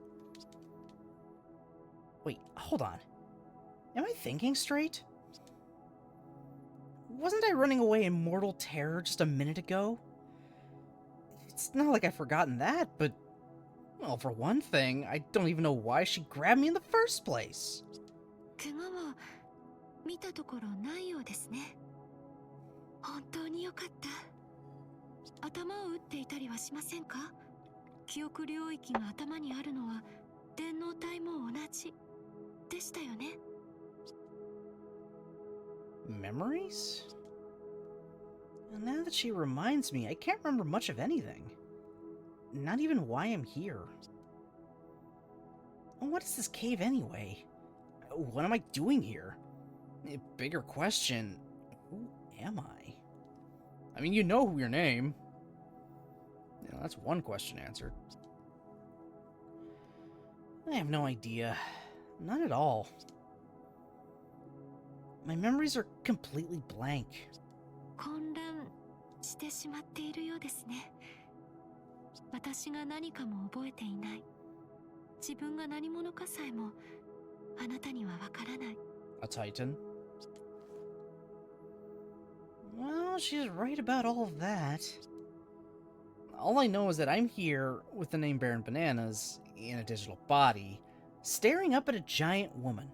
Wait, hold on. Am I thinking straight? Wasn't I running away in mortal terror just a minute ago? It's not like I've forgotten that, but... Well, for one thing, I don't even know why she grabbed me in the first place. 怪我を見たところないようですね。本当によかった。頭を打っていたりはしませんか？記憶領域が頭にあるのは電脳体も同じでしたよね。Memories? Now that she reminds me, I can't remember much of anything. Not even why I'm here. What is this cave anyway? What am I doing here? A bigger question, who am I? I mean, you know your name. Yeah, that's one question answered. I have no idea. None at all. My memories are completely blank. 混乱してしまっているようですね。私が何かも覚えていない。自分が何者かさえもあなたにはわからない。A Titan? Well, she's right about all of that. All I know is that I'm here with the name Baron Bananas in a digital body, staring up at a giant woman.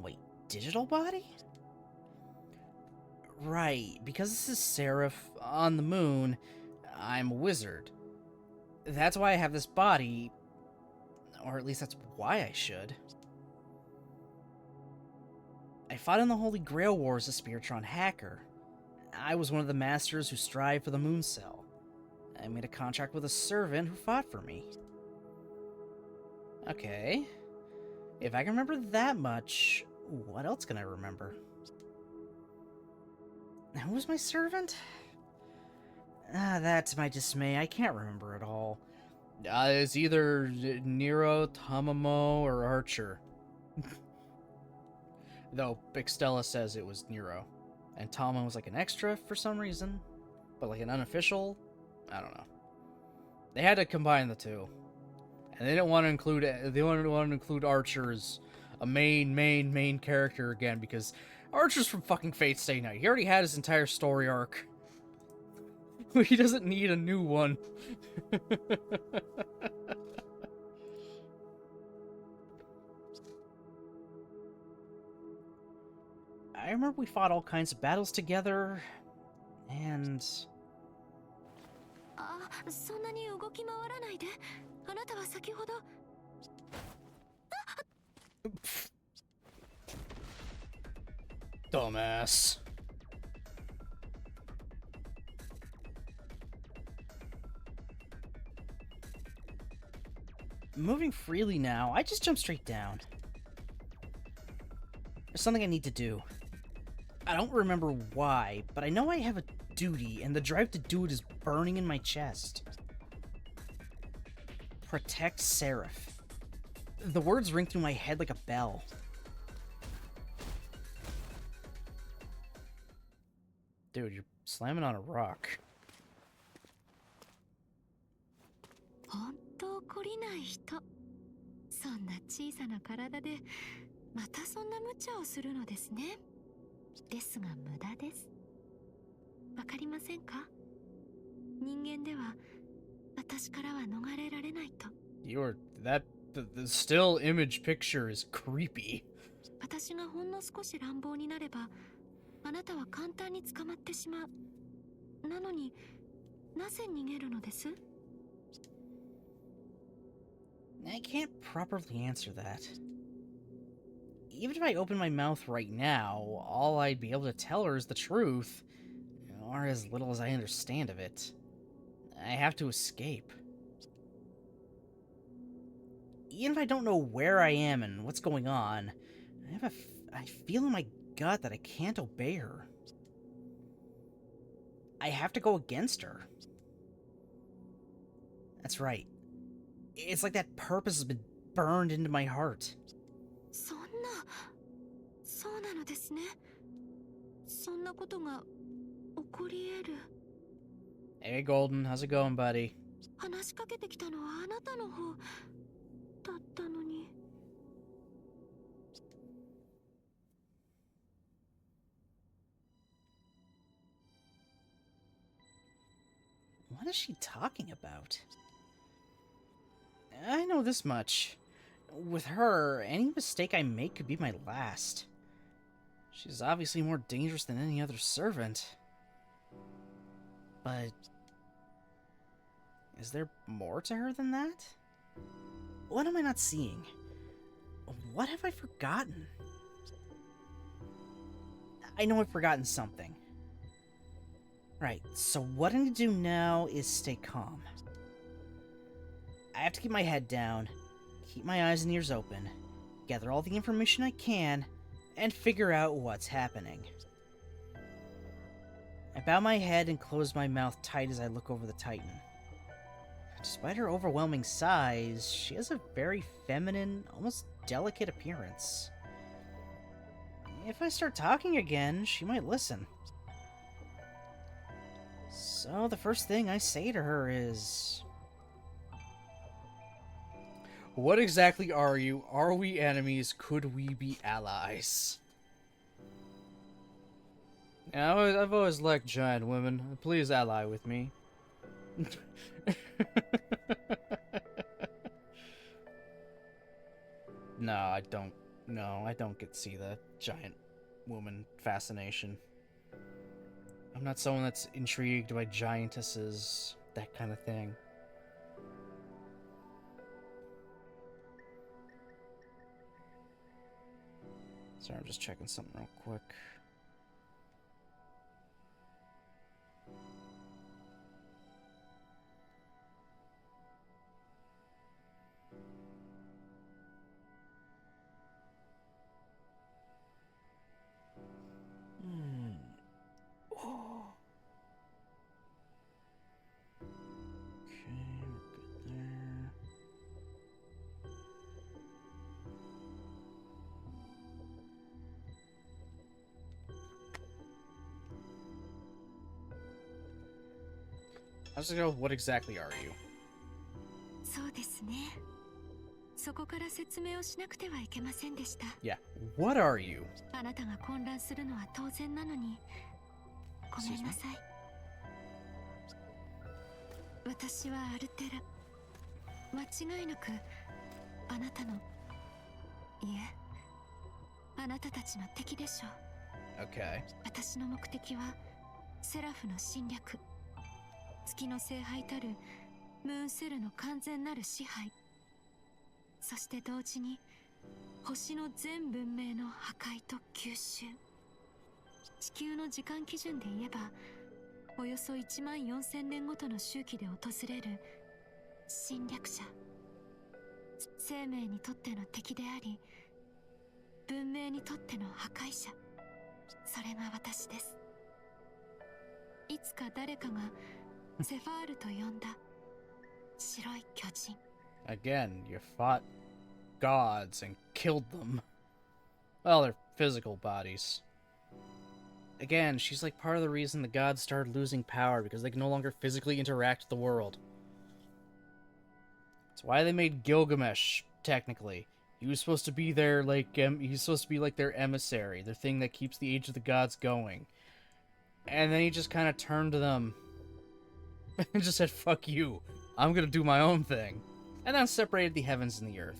Wait, digital body? Right, because this is Seraph on the moon, I'm a wizard. That's why I have this body, or at least that's why I should. I fought in the Holy Grail War as a Spiritron hacker. I was one of the masters who strive for the moon cell. I made a contract with a servant who fought for me. Okay. If I can remember that much, what else can I remember? Who was my servant? That's my dismay. I can't remember it all. It's either Nero, Tamamo, or Archer. Though Extella says it was Nero. And Tama was like an extra for some reason. But like an unofficial? I don't know. They had to combine the two. And they didn't want to include Archer as a main character again, because Archer's from fucking Fate Stay Night. He already had his entire story arc. He doesn't need a new one. I remember we fought all kinds of battles together, and... あ、そんなに動き回らないで。あなたは先ほど。Dumbass. Moving freely now, I just jump straight down. There's something I need to do. I don't remember why, but I know I have a duty, and the drive to do it is burning in my chest. Protect Seraph. The words ring through my head like a bell. Dude, you're slamming on a rock. 本当懲りない人。そんな小さな体でまたそんな無茶をするのですね。ですが無駄です。わかりませんか？人間では私からは逃れられないと。The still image picture is creepy. 私がほんの少し乱暴になれば、あなたは簡単に捕まってしまう。なのになぜ逃げるのです？ I can't properly answer that. Even if I open my mouth right now, all I'd be able to tell her is the truth, or as little as I understand of it. I have to escape. Even if I don't know where I am and what's going on, I feel in my gut that I can't obey her. I have to go against her. That's right. It's like that purpose has been burned into my heart. そんな、そうなのですね。そんなことが起こり得る。Hey, Golden, how's it going, buddy? 話しかけてきたのはあなたの方だったのに。What is she talking about? I know this much. With her, any mistake I make could be my last. She's obviously more dangerous than any other servant. But... is there more to her than that? What am I not seeing? What have I forgotten? I know I've forgotten something. Right, so what I need to do now is stay calm. I have to keep my head down, keep my eyes and ears open, gather all the information I can, and figure out what's happening. I bow my head and close my mouth tight as I look over the Titan. Despite her overwhelming size, she has a very feminine, almost delicate appearance. If I start talking again, she might listen. So the first thing I say to her is... What exactly are you? Are we enemies? Could we be allies? Yeah, I've always liked giant women. Please ally with me. No, I don't. No, I don't get to see the giant woman fascination. I'm not someone that's intrigued by giantesses, that kind of thing. Sorry, I'm just checking something real quick. I was gonna go, what exactly are you? そうですね。そこから説明をしなくてはいけませんでした。Yeah, what are you? あなたが混乱するのは当然なのに、ごめんなさい。私はアルテラ。間違いなくあなたの、いえ、あなたたちの敵でしょう。Okay. 私の目的はセラフの侵略。月の聖杯たるムーンセルの完全なる支配、そして同時に星の全文明の破壊と吸収。地球の時間基準で言えばおよそ14000年ごとの周期で訪れる侵略者。生命にとっての敵であり、文明にとっての破壊者。それが私です。いつか誰かがセファールと呼んだ白い巨人。Again, you fought gods and killed them. Well, they're physical bodies. Again, she's like part of the reason the gods started losing power, because they can no longer physically interact with the world. That's why they made Gilgamesh, technically. He was supposed to be their, like, he's supposed to be like their emissary, the thing that keeps the Age of the Gods going. And then he just kind of turned to them and just said, fuck you, I'm gonna do my own thing. And then separated the heavens and the earth.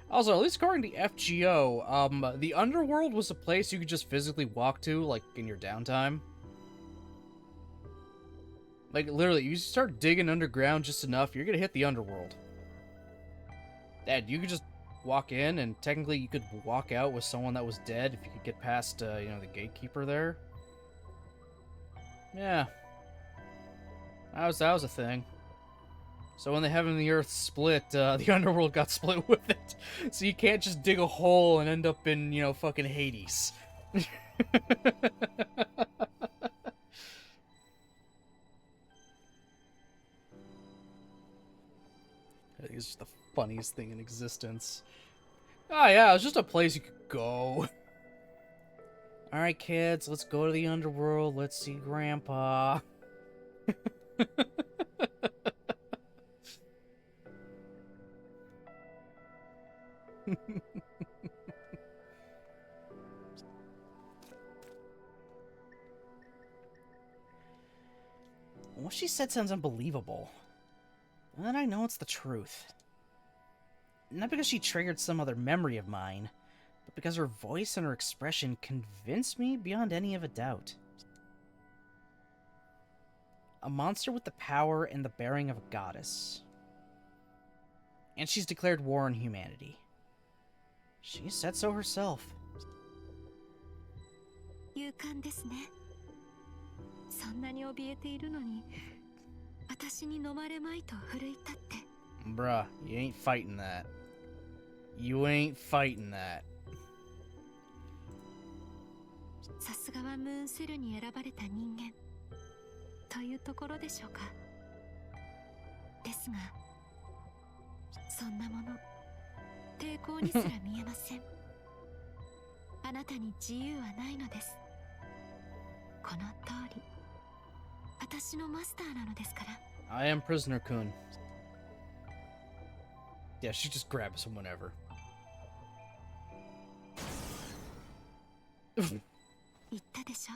Also, at least according to FGO, the underworld was a place you could just physically walk to, like, in your downtime. Like, literally, you start digging underground just enough, you're gonna hit the underworld. Dad, you could just walk in, and technically you could walk out with someone that was dead if you could get past, you know, the gatekeeper there. Yeah. That was a thing. So when the heaven and the earth split, the underworld got split with it. So you can't just dig a hole and end up in, you know, fucking Hades. It's just the funniest thing in existence. Oh yeah, it's just a place you could go. Alright kids, let's go to the underworld, let's see Grandpa. What she said sounds unbelievable. And I know it's the truth. Not because she triggered some other memory of mine, but because her voice and her expression convinced me beyond any of a doubt. A monster with the power and the bearing of a goddess. And she's declared war on humanity. She said so herself. 勇敢ですね。そんなに怯えているのに、私に飲まれまいと奮い立って。Bruh, you ain't fighting that. You ain't fighting that. さすがはムーンセルに選ばれた人間というところでしょうか。ですが、そんなもの抵抗にすら見えません。あなたに自由はないのです。この通り、私のマスターなのですから。I am Prisoner Kun. Yeah, she just grabs him whenever. 言ったでしょ。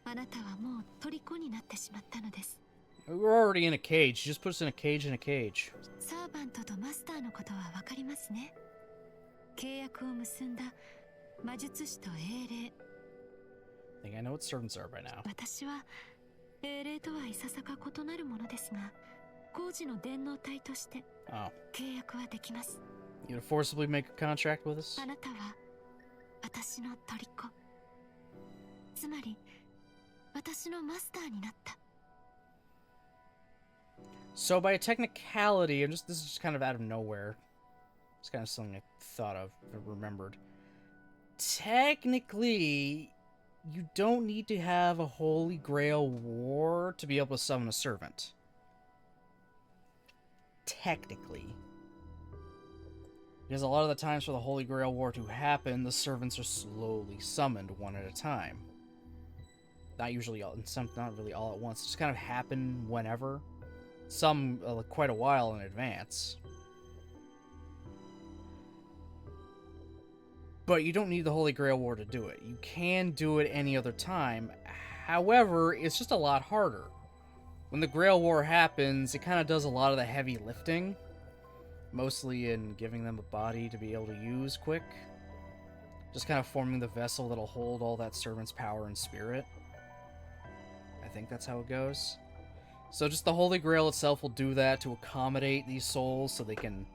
あなたはもう虜になってしまったのです。We're already in a cage. She just puts us in a cage in a cage. サーバントとマスターのことはわかりますね。契約を結んだ魔術師と英霊。I think I know what servants are by now. 私は英霊とはいささか異なるものですが、工事の電脳体として契約はできます。You gonna forcibly make a contract with us? あなたは私の虜。つまり私のマスターになった。So by a technicality, and this is just kind of out of nowhere. It's kind of something I thought of, remembered. Technically, you don't need to have a Holy Grail war to be able to summon a servant. Technically. Because a lot of the times for the Holy Grail war to happen, the servants are slowly summoned one at a time. Not usually all, not really all at once. Just kind of happen whenever. Some quite a while in advance. But you don't need the Holy Grail War to do it. You can do it any other time. However, it's just a lot harder. When the Grail War happens, it kind of does a lot of the heavy lifting. Mostly in giving them a body to be able to use quick. Just kind of forming the vessel that'll hold all that servant's power and spirit. I think that's how it goes. So just the Holy Grail itself will do that to accommodate these souls so they can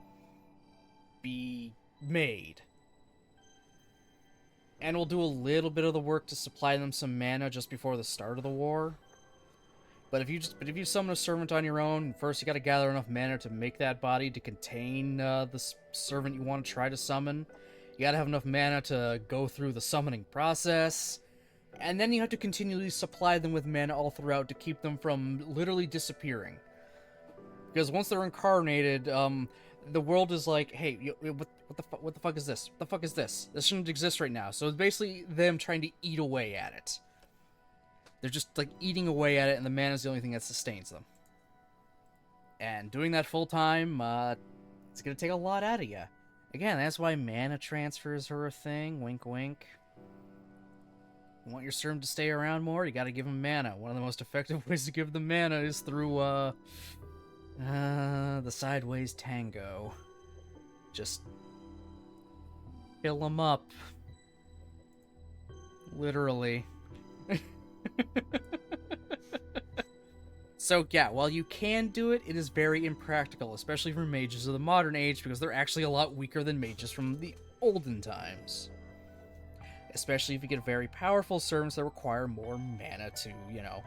be made. And we'll do a little bit of the work to supply them some mana just before the start of the war. But if you summon a servant on your own, first you got to gather enough mana to make that body to contain the servant you want to try to summon. You got to have enough mana to go through the summoning process. And then you have to continually supply them with mana all throughout to keep them from literally disappearing. Because once they're incarnated, the world is like, hey, what the fuck is this? What the fuck is this? This shouldn't exist right now. So it's basically them trying to eat away at it. They're just like eating away at it, and the mana is the only thing that sustains them. And doing that full time, it's gonna take a lot out of you. Again, that's why mana transfers are a thing. Wink, wink. You want your servant to stay around more? You gotta give them mana. One of the most effective ways to give them mana is through, the Sideways Tango. Just fill them up. Literally. So yeah, while you can do it, it is very impractical, especially for mages of the modern age, because they're actually a lot weaker than mages from the olden times. Especially if you get very powerful servants that require more mana to, you know,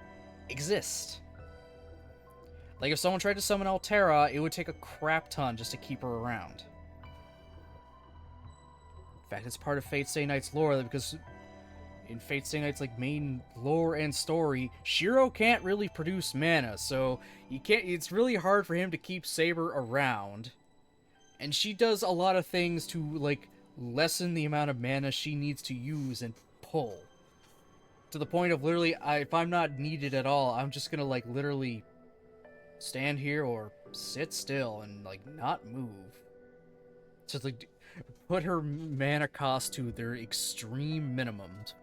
exist. Like, if someone tried to summon Altera, it would take a crap ton just to keep her around. In fact, it's part of Fate Stay Night's lore, because in Fate Stay Night's, like, main lore and story, Shiro can't really produce mana, so it's really hard for him to keep Saber around. And she does a lot of things to, like, lessen the amount of mana she needs to use and pull. To the point of literally, if I'm not needed at all, I'm just gonna, like, literally stand here or sit still and, like, not move. Just, like, put her mana cost to their extreme minimums.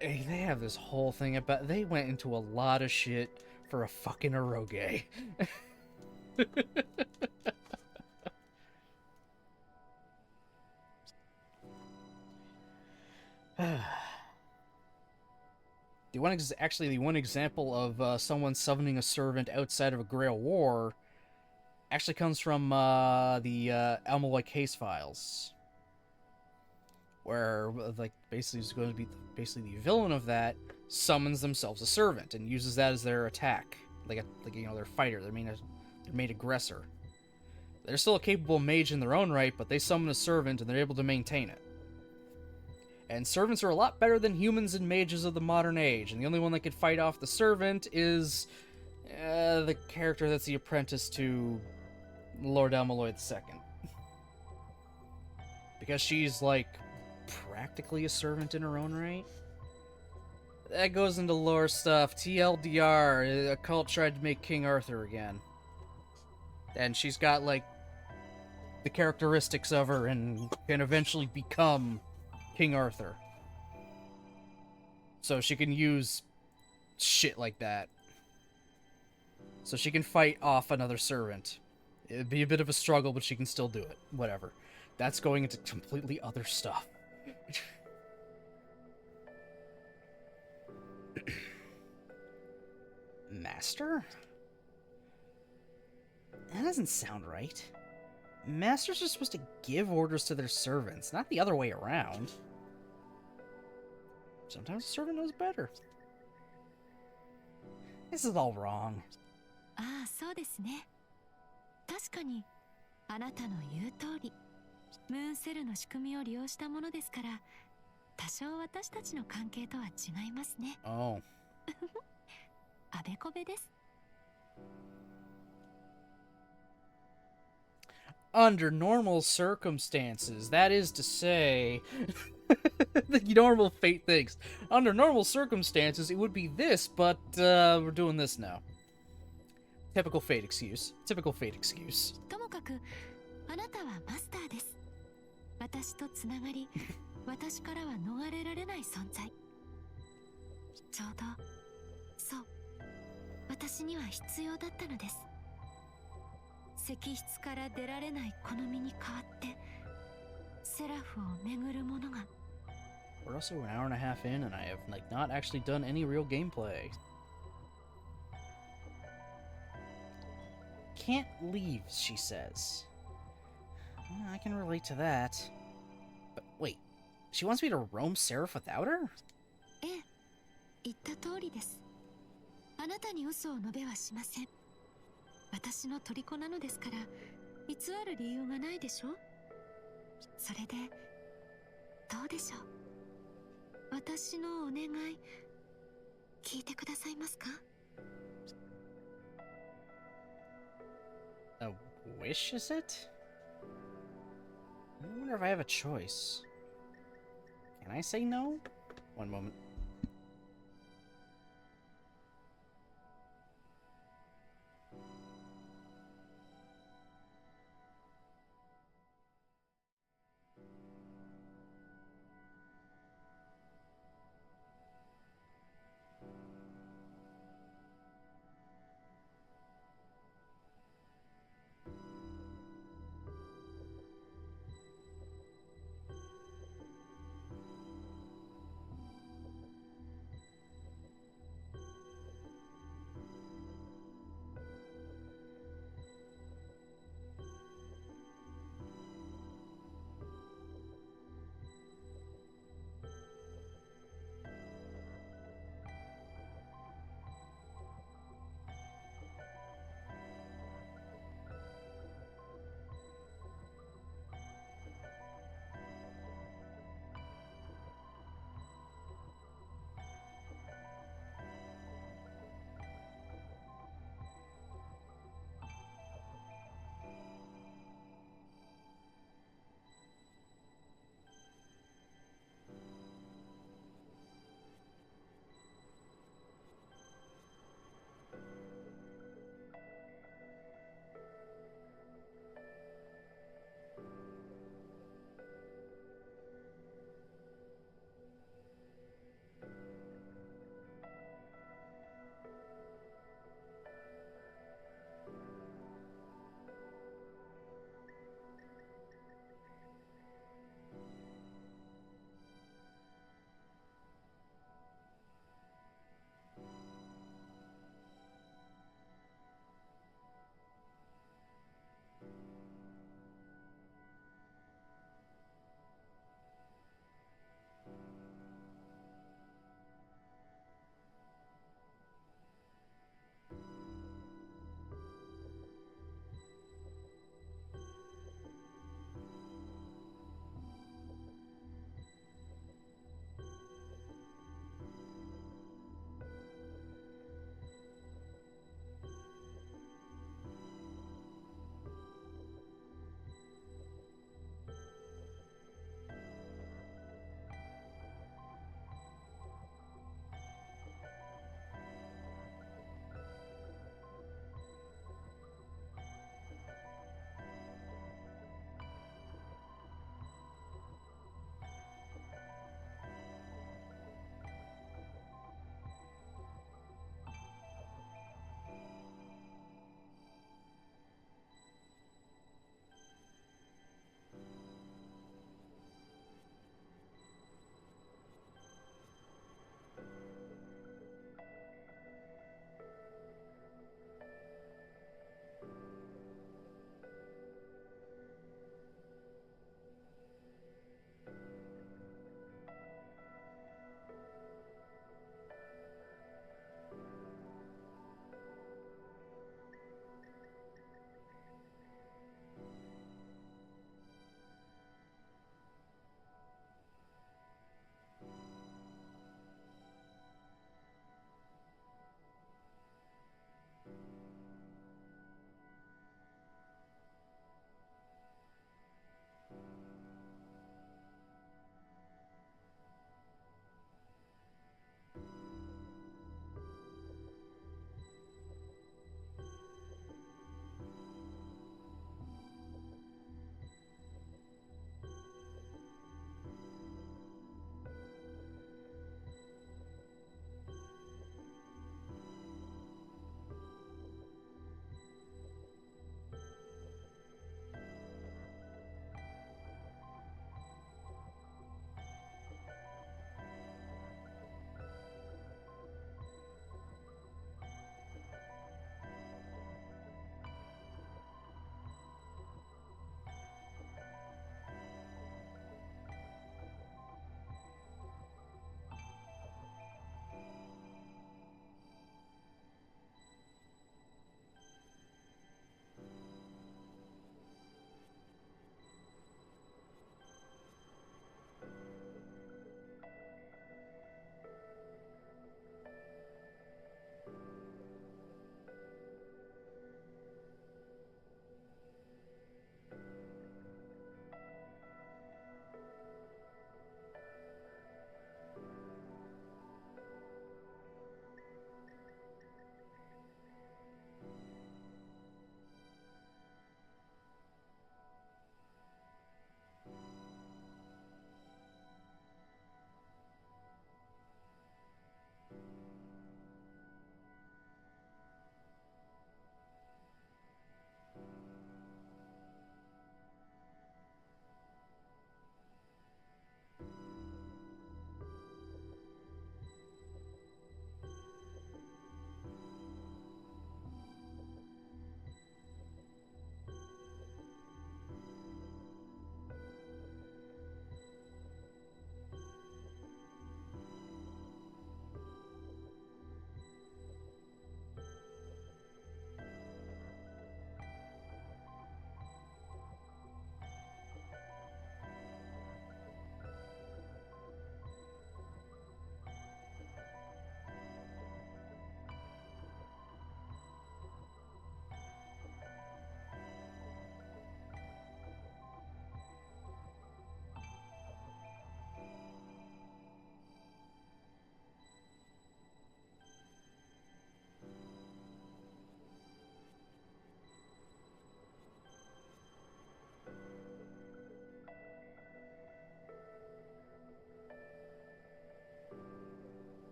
Hey, they have this whole thing about... They went into a lot of shit for a fucking eroge. The one example of someone summoning a servant outside of a Grail War actually comes from the Almaloy case files, where like basically is going to be basically the villain of that summons themselves a servant and uses that as their attack, like their fighter, their main aggressor. They're still a capable mage in their own right, but they summon a servant and they're able to maintain it. And servants are a lot better than humans and mages of the modern age, and the only one that can fight off the servant is the character that's the apprentice to Lord Almaloy II. Because she's, like, practically a servant in her own right. That goes into lore stuff. TLDR, a cult tried to make King Arthur again. And she's got, like, the characteristics of her and can eventually become King Arthur. So she can use shit like that. So she can fight off another servant. It'd be a bit of a struggle, but she can still do it. Whatever. That's going into completely other stuff. Master? That doesn't sound right. Masters are supposed to give orders to their servants, not the other way around. Sometimes a servant knows better. This is all wrong. ああ、そうですね。確かにあなたの言う通り、ムーンセルの仕組みを利用したものですから、多少私たちの関係とは違いますね。Oh. あべこべです。 Under normal circumstances, that is to say, the normal fate thinks. Under normal circumstances, it would be this, but we're doing this now. Typical fate excuse. Typical fate excuse. ともかく、あなたはマスターです。私とつながり、私からは逃れられない存在。ちょうど、そう、私には必要だったのです。石室から出られないこの身に代わってセラフを巡るものが。 We're also an hour and a half in, and I have not actually done any real gameplay. Can't leave, she says. I can relate to that. But wait, she wants me to roam Seraph without her? ええ、言った通りです。あなたに嘘を述べはしません。私の虜なのですから偽る理由がないでしょ。それでどうでしょう。私のお願い聞いてくださいますか。 A wish, is it? I wonder if I have a choice. Can I say no? One moment.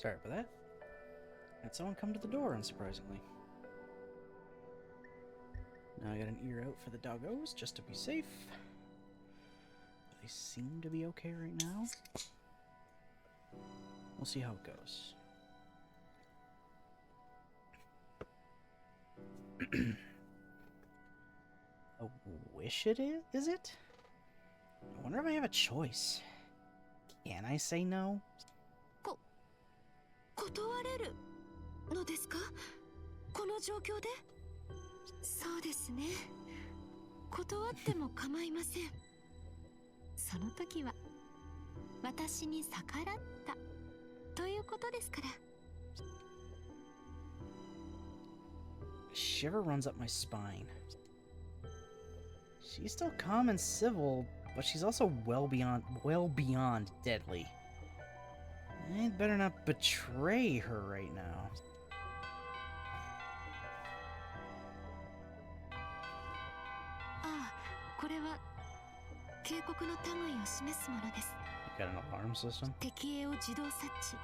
Sorry about that. Had someone come to the door, unsurprisingly. Now I got an ear out for the doggos, just to be safe. They seem to be okay right now. We'll see how it goes. A wish it is it? I wonder if I have a choice. Can I say no? 断れるのですか？この状況で？そうですね。断っても構いません。その時は私に逆らったということですから。Shiver runs up my spine. She's still calm and civil, but she's also well beyond deadly. I'd better not betray her right now. ああ、これは警告の類を示すものです。You got an alarm system? 敵影を自動察知。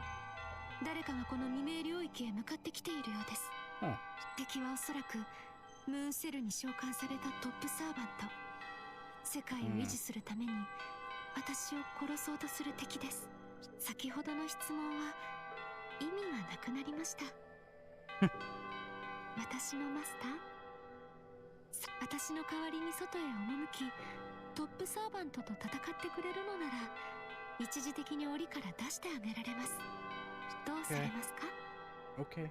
誰かがこの未明領域へ向かってきているようです。Oh. 敵はおそらくムーンセルに召喚されたトップサーバント。世界を維持するために私を殺そうとする敵です。先ほどの質問は意味がなくなりました。私のマスター、私の代わりに外へ赴き、トップサーバントと戦ってくれるのなら一時的に檻から出してあげられます。どうされますか？ Okay.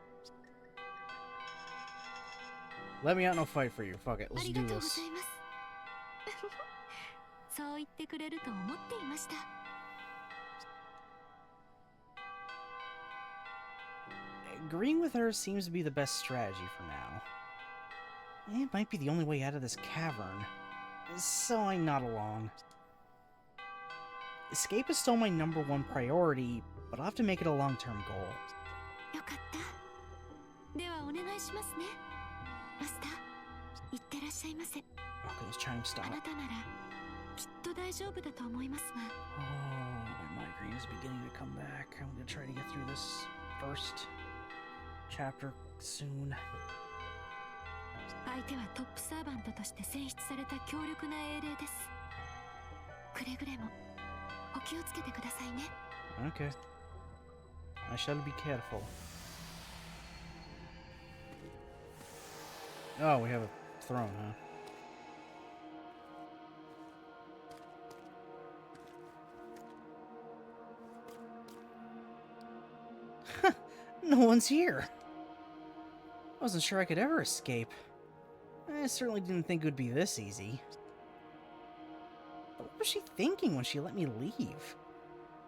Let me out no fight for you. Fuck it. あ Let's りが do とうござ this. います。そう言ってくれると思っていました。Agreeing with her seems to be the best strategy for now. It might be the only way out of this cavern, so I nod along. Escape is still my #1 priority, but I'll have to make it a long-term goal. よかった。ではお願いしますね。マスター、いってらっしゃいませ。 Okay, those chimes stop. あなたならきっと大丈夫だと思いますが。Oh, my migraine is beginning to come back. I'm gonna try to get through this first chapter soon. 相手はトップサーバントとして選出された強力な英霊です。くれぐれもお気をつけてくださいね。 Okay. I shall be careful. Oh, we have a throne, huh? No one's here. I wasn't sure I could ever escape. I certainly didn't think it would be this easy. But what was she thinking when she let me leave?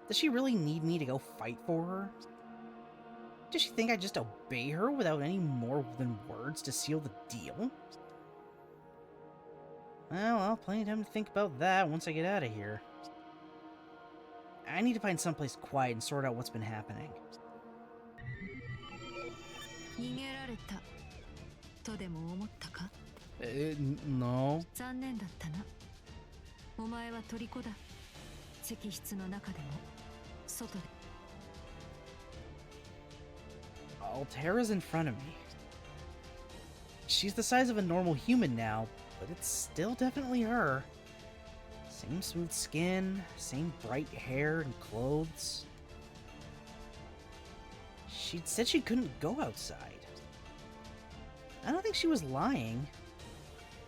Does she really need me to go fight for her? Does she think I'd just obey her without any more than words to seal the deal? Well, I'll plenty of time to think about that once I get out of here. I need to find someplace quiet and sort out what's been happening. 逃げられたとでも思ったか？ No. 残念だったな。お前は虜だ。石室の中でも外で。Altera's in front of me. She's the size of a normal human now, but it's still definitely her. Same smooth skin, same bright hair and clothes. She said she couldn't go outside. I don't think she was lying.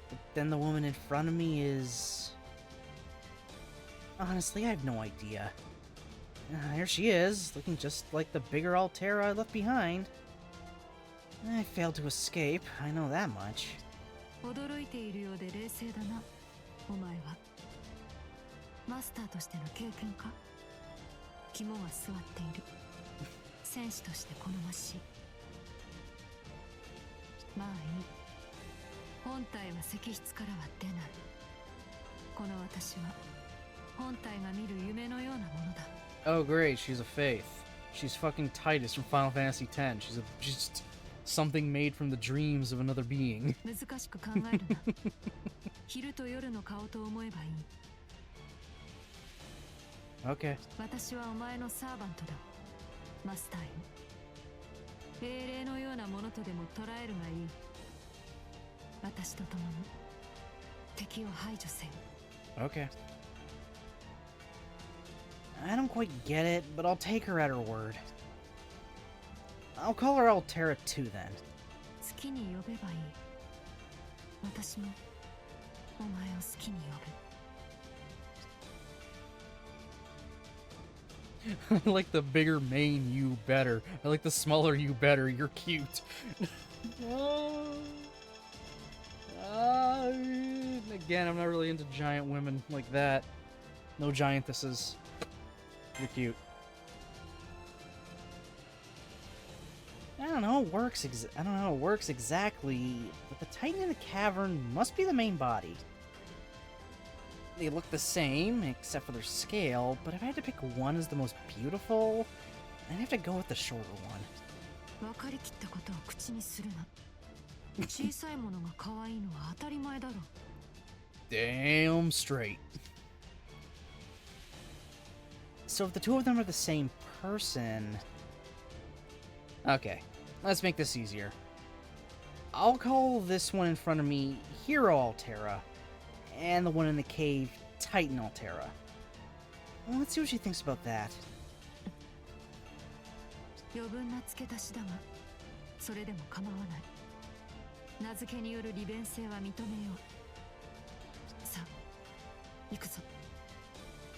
But then the woman in front of me is... Honestly, I have no idea. There she is, looking just like the bigger Altera I left behind. I failed to escape, I know that much. 驚いているようで冷静だな。お前はマスターとしての経験か？肝が据わっている。戦士として好ましい。まあいい。本体は石室からは出ない。この私は本体が見る夢のようなものだ。Oh great, she's a Faith. She's fucking Titus from Final Fantasy X. She's just something made from the dreams of another being. 難しく考えるな。昼と夜の顔と思えばいい。Okay. 私はお前のサーバントだ。マスターよ。英霊のようなものとでも捉えるがいい。私と共に敵を排除せよ。 Okay. I don't quite get it, but I'll take her at her word. I'll call her Altera too, then. 好きに呼べばいい。私もお前を好きに呼ぶ。 I like the bigger mane, you better. I like the smaller, you better. You're cute. Again, I'm not really into giant women like that. No giantesses. You're cute. I don't know how it works. I don't know how it works exactly, but the Titan in the cavern must be the main body. They look the same, except for their scale, but if I had to pick one as the most beautiful, I'd have to go with the shorter one. 分かりきったことを口にするな。小さいものが可愛いのは当たり前だろ。 Damn straight. So if the two of them are the same person... Okay, let's make this easier. I'll call this one in front of me Hero Altera, and the one in the cave Titan Altera. Well, let's see what she thinks about that. 余分な付け足しだが、それでも構わない。名付けによる利便性は認めよう。さあ、行くぞ。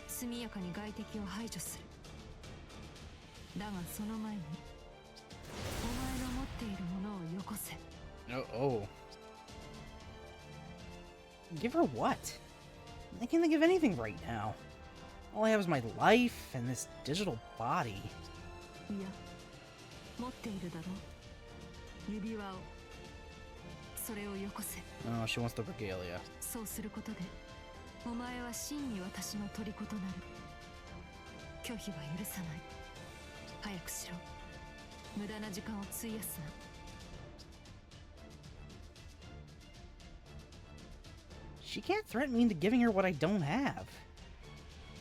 速やかに外敵を排除する。だがその前に、お前の持っているものをよこせ。Oh. Give her what? I can't think of anything right now. All I have is my life and this digital body. いや、持っているだろう。指輪を。それをよこせ。Oh, she wants the regalia. そうすることで、お前は真に私の虜となる。拒否は許さない。早くしろ。無駄な時間を費やすな。She can't threaten me into giving her what I don't have.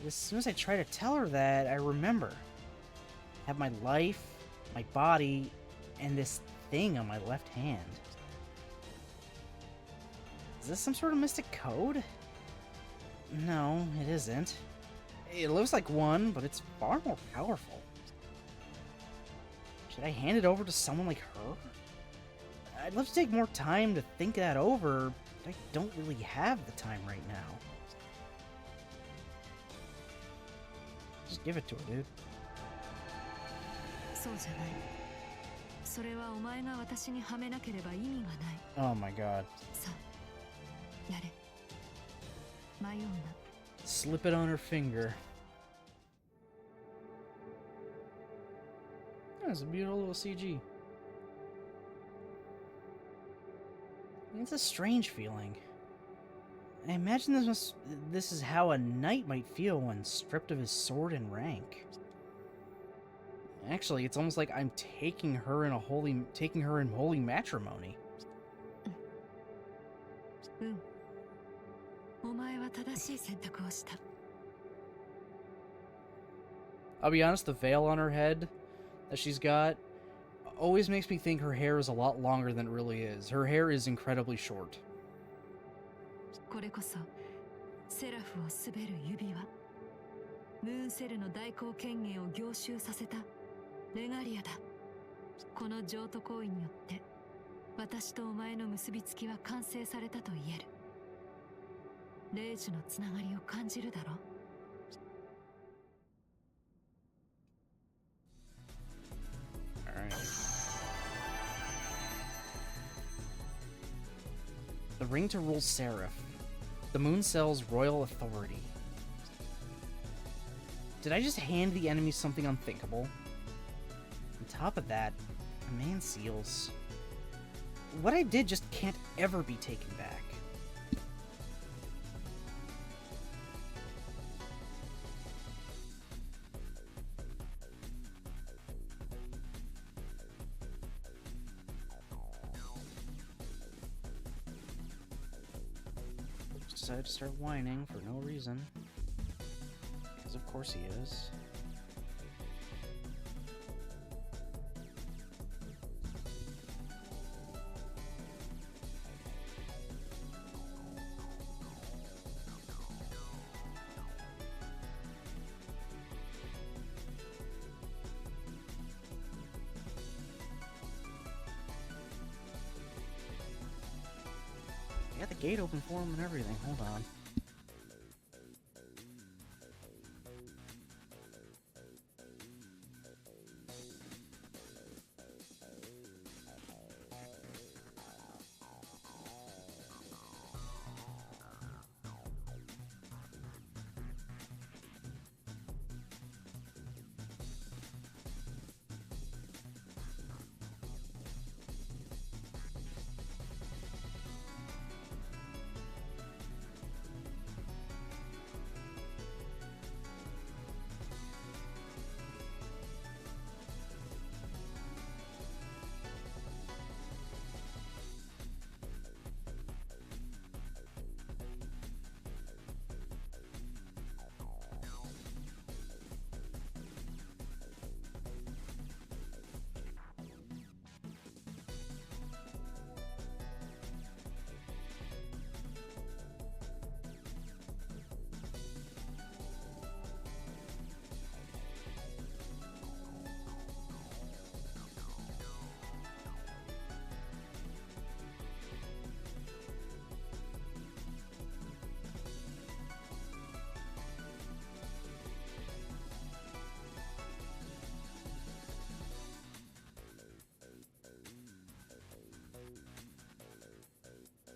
As soon as I try to tell her that, I remember. I have my life, my body, and this thing on my left hand. Is this some sort of mystic code? No, it isn't. It looks like one, but it's far more powerful. Should I hand it over to someone like her? I'd love to take more time to think that over, but I don't really have the time right now. Just give it to her, dude. そうじゃない。それはお前が私にはめなければ意味がない。Oh my god. さあ、やれ。迷うな。 Slip it on her finger. That's a beautiful little CG. It's a strange feeling. I imagine this is how a knight might feel when stripped of his sword and rank. Actually, it's almost like I'm taking her in holy matrimony. お前は正しい選択をした。 I'll be honest, the veil on her head that she's got always makes me think her hair is a lot longer than it really is. Her hair is incredibly short. これこそセラフを滑る指輪。ムーンセルの代行権限を凝集させたレガリアだ。この譲渡行為によって私とお前の結びつきは完成されたと言える。霊樹のつながりを感じるだろう。 Alright. The ring to rule Seraph. The Moon Cell's royal authority. Did I just hand the enemy something unthinkable? On top of that, command seals. What I did just can't ever be taken back. Decided to start whining for no reason. Because of course he is. gate open for him and everything. Hold on.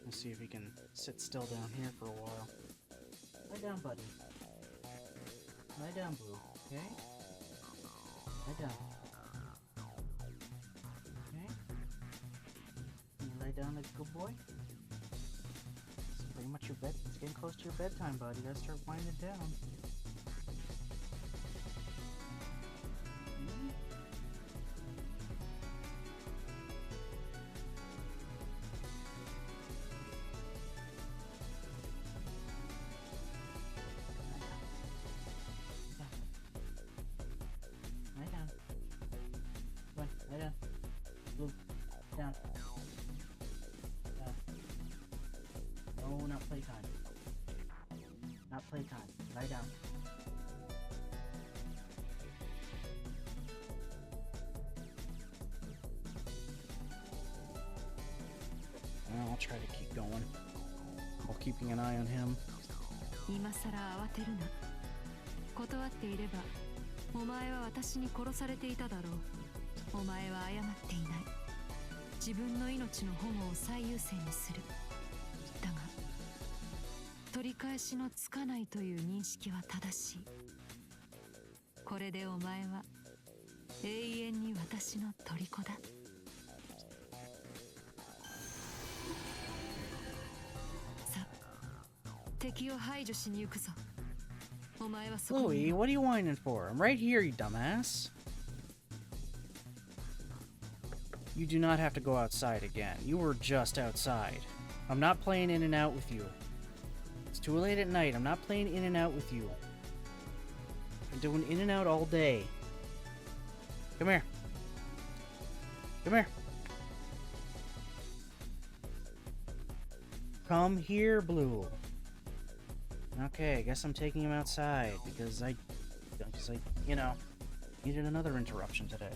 Let's see if he can sit still down here for a while. Lie down, buddy. Lie down, Blue. Okay? Lie down. Okay? Can you lie down like a good boy? It's pretty much your bed. It's getting close to your bedtime, buddy. You gotta start winding down. Lie down. Blue. Down. Down. No, not playtime. Not playtime. Lie down. I'll try to keep going while keeping an eye on him. 今さら慌てるな。断っていれば、お前は私に殺されていただろう。お前は誤っていない。自分の命の保護を最優先にする。だが、取り返しのつかないという認識は正しい。これでお前は永遠に私の虜だ。さあ、敵を排除しに行くぞ。お前はそこに。 Louie, what are you whining for? I'm right here, you dumbass. You do not have to go outside again. You were just outside. I'm not playing in and out with you. It's too late at night. I'm not playing in and out with you. I'm doing in and out all day. Come here. Come here. Come here, Blue. Okay, I guess I'm taking him outside because I, you know, needed another interruption today.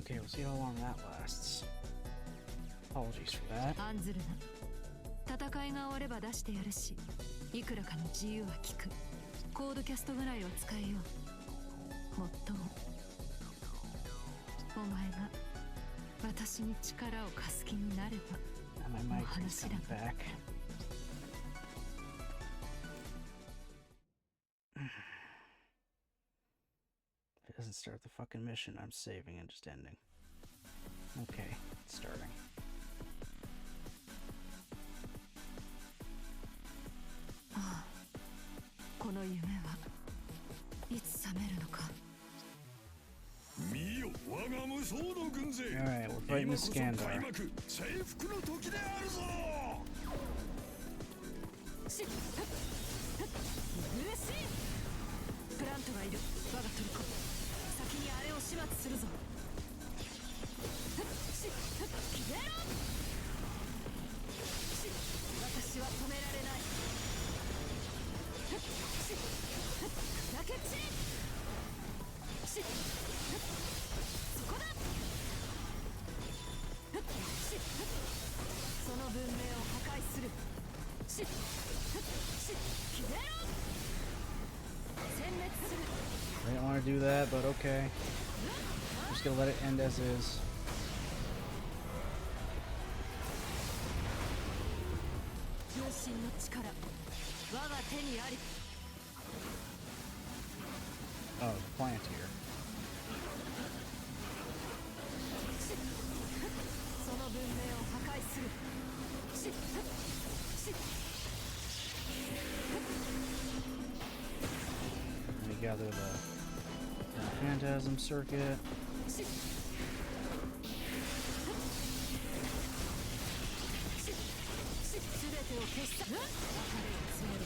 Okay, we'll see how long that lasts. Apologies for that. 案ずるな。戦いが終われば出してやるし、いくらかの自由は利く。コードキャストぐらいは使えよう。もっともお前が私に力を貸す気になれば And my mic is coming back. If it doesn't start the fucking mission, I'm saving and just ending. Okay, it's starting. ああ、この夢はいつ覚めるのか。見よ、我が無双の軍勢。 Alright, we're fighting the Scandar. 開幕、征服の時であるぞ。しっ、嬉しい。プラントがいる。我がトルコ。先にあれを始末するぞ。しっ、消えろ。しっ、私は止められない。しっ、砕け散り。しっ、そこだ。しっ、その文明を破壊する。しっ、しっ、消えろ。殲滅する。 I didn't want to do that, but okay. I'm just gonna let it end as is. 分身の力、我が手にあり。 Oh, there's a plant here. その文明を破壊する。し、し、 Let me gather the Phantasm Circuit. し、し、全てを消した。別れを告げる。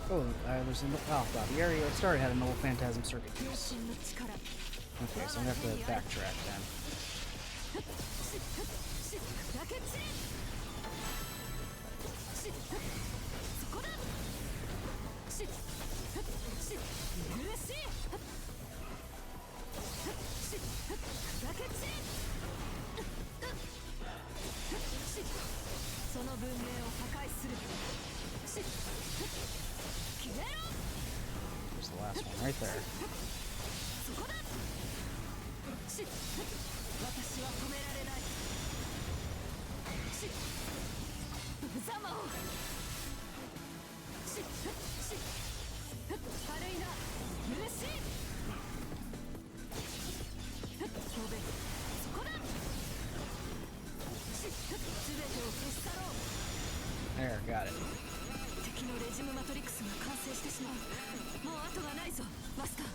Oh, there's a oh god, the area it started had a null Phantasm Circuit use. 分身の力。 Okay, so I'm gonna have to backtrack then. し、砕け散り。し、そこだ。し、嬉しい。し、砕け散り。し、その文明を破壊する。し、消えろ。 There's the last one right there. そこだ。し、私は止められない。し、無様を。し、軽いな。嬉しい。飛べ。そこだ。し、全てを消し去ろう。 There, got it. 敵のレジムマトリックスが完成してしまう。もう後がないぞ、マスター。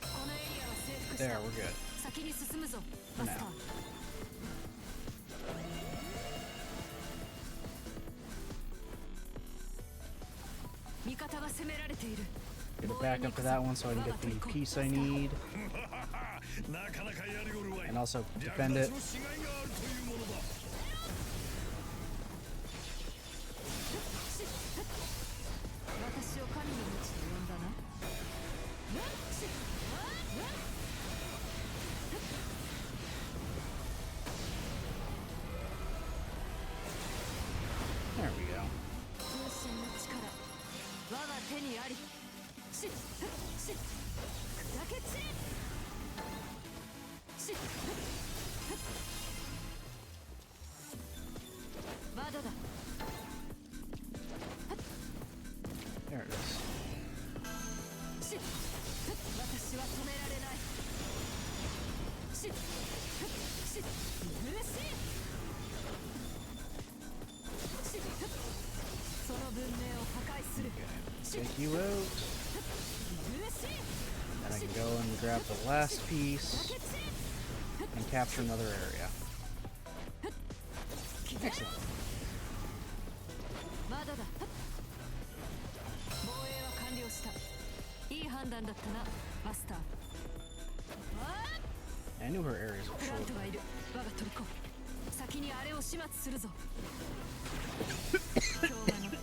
このエリアは征服した。 There, we're good. 先に進むぞ、マスター。味方が攻められている。 Get it back up to that one so I can get the piece I need. なかなかやりおるわい。 And also defend it. 略奪のしがいがあるというものだ。 私を神の道と呼んだな。 There we go. 分身の力、我が手にあり。し、砕け散り。し、まだだ。 There it is. し、私は止められない。し、嬉しい。し、その文明を破壊する。 Take you out. 嬉しい。 And I can go and grab the last piece and capture another area. Excellent. まだだ。防衛は完了した。いい判断だったな、マスター。 I knew her areas were プラン short. トがいる。我がトルコ。先にあれを始末するぞ。今日が乗った。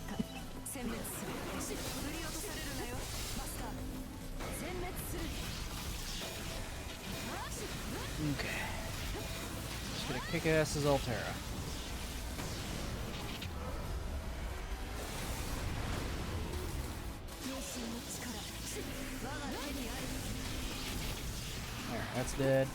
殲滅する。し、振り Okay. Just gonna kick ass as Altera. There, that's dead.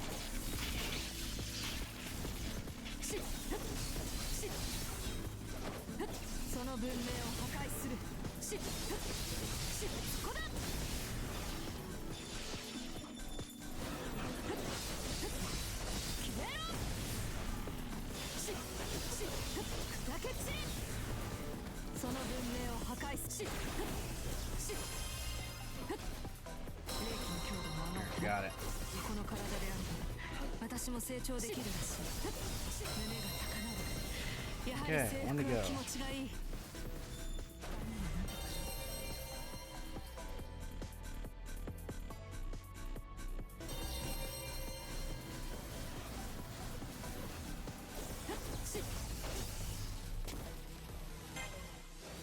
Got it. Okay, one to go.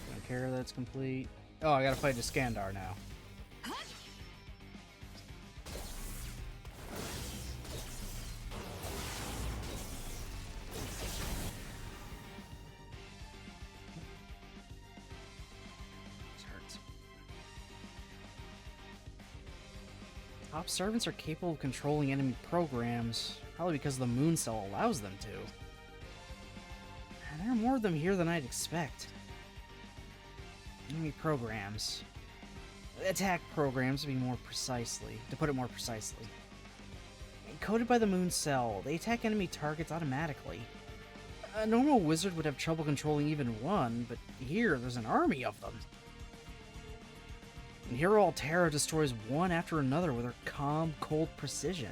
Don't care, that's complete. Oh, I gotta fight Iskandar now. Top servants are capable of controlling enemy programs, probably because the moon cell allows them to. And there are more of them here than I'd expect. Enemy programs. Attack programs, to put it more precisely. Encoded by the moon cell, they attack enemy targets automatically. A normal wizard would have trouble controlling even one, but here there's an army of them. And Hero Altera destroys one after another with her calm, cold precision.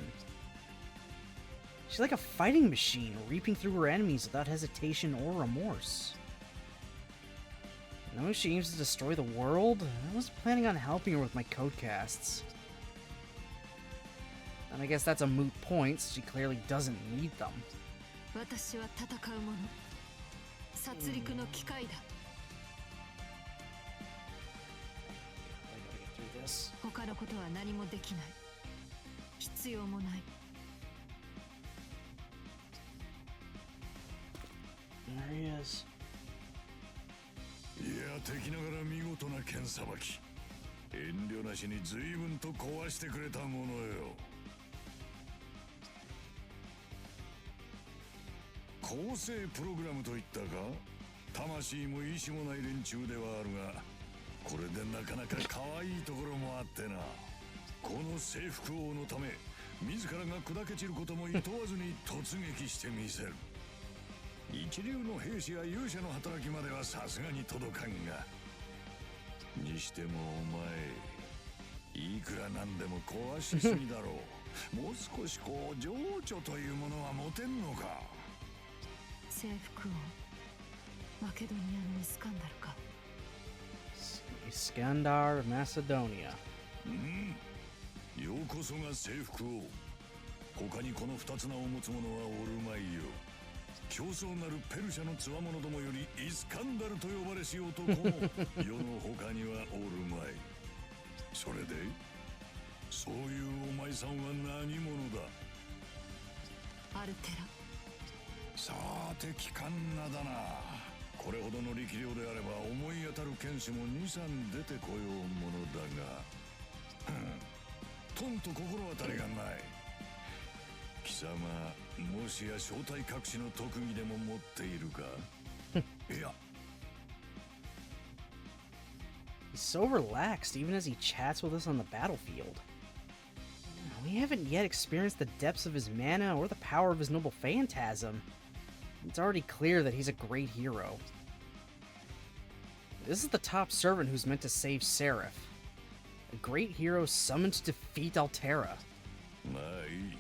She's like a fighting machine, reaping through her enemies without hesitation or remorse. Knowing she aims to destroy the world, I was planning on helping her with my codecasts. And I guess that's a moot point, since she clearly doesn't need them. I gotta get through this. There he is. いや、敵ながら見事な剣さばき。遠慮なしに随分と壊してくれたものよ。構成プログラムといったか、魂も意志もない連中ではあるが、これでなかなか可愛いところもあってな。この征服王のため、自らが砕け散ることも厭わずに突撃してみせる。一流の兵士や勇者の働きまではさすがに届かんが、にしてもお前、いくらなんでも壊しすぎだろう。もう少しこう情緒というものは持てんのか。征服王、マケドニアのイスカンダルか。Iskandar of Macedonia。ようこそが征服王。他にこの二つ名を持つ者はおるまいよ。競争なるペルシャの強者どもよりイスカンダルと呼ばれし男も世の他にはおるまい。それでそういうお前さんは何者だ。アルテラ。さて機関なだな。これほどの力量であれば思い当たる剣士も2、3出てこようものだが、とんと心当たりがない。貴様、もしや正体隠しの特技でも持っているか。いや。He's so relaxed even as he chats with us on the battlefield. We haven't yet experienced the depths of his mana or the power of his noble phantasm. It's already clear that he's a great hero. This is the top servant who's meant to save Seraph. A great hero summoned to defeat Altera. まあいい。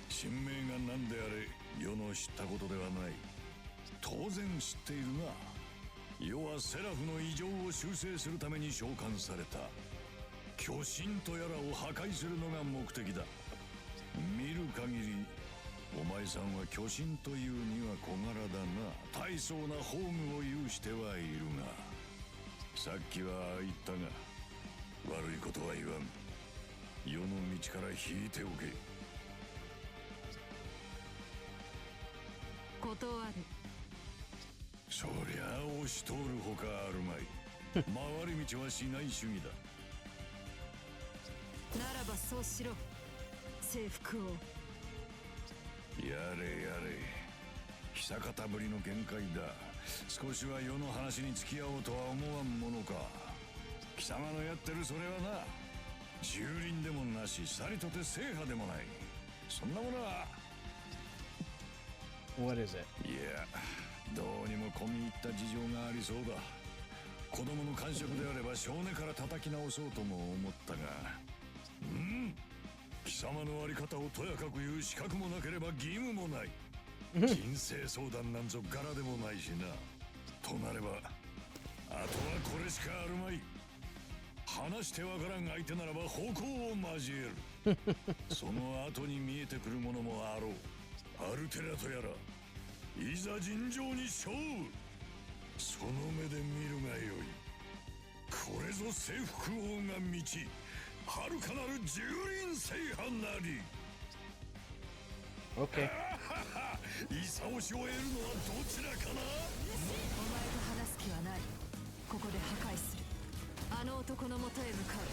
神明が何であれ世の知ったことではない。当然知っているな。世はセラフの異常を修正するために召喚された。巨神とやらを破壊するのが目的だ。見る限りお前さんは巨神というには小柄だな。大層な宝具を有してはいるが、さっきは言ったが悪いことは言わん。世の道から引いておけ。断る。そりゃ押し通るほかあるまい。回り道はしない主義だ。ならばそうしろ、征服王。やれやれ、久方ぶりの限界だ。少しは世の話に付き合おうとは思わんものか。貴様のやってるそれはな、蹂躙でもなし、さりとて制覇でもない。そんなものは。 What is it? いや、どうにも込み入った事情がありそうだ。子供の感触であれば少年から叩き直そうとも思ったが、貴様のあり方をとやかく言う資格もなければ義務もない。人生相談なんぞ柄でもないしな。となればあとはこれしかあるまい。話してわからん相手ならば矛を交える。その後に見えてくるものもあろう。アルテラとやら、いざ尋常に勝負。その目で見るがよい。これぞ征服王が道、遥かなる蹂躙制覇なり。Okay. 勇しを得るのはどちらかな。お前と話す気はない。ここで破壊する。あの男のもとへ向かう。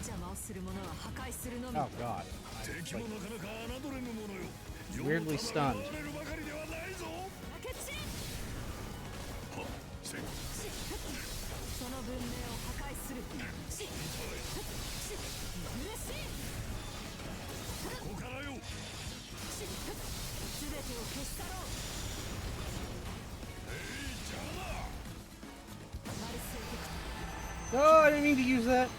邪魔をする者は破壊するのみ。 Oh god. 敵もなかなか侮れぬものよ。 Weirdly stunned. 世のために追われるばかりではないぞ。明智、はっ、せい。その文明を破壊する。し、し、許し。ここからよ。すべてを消し去ろう。邪魔だ。マルセイテク Oh, I didn't mean to use that.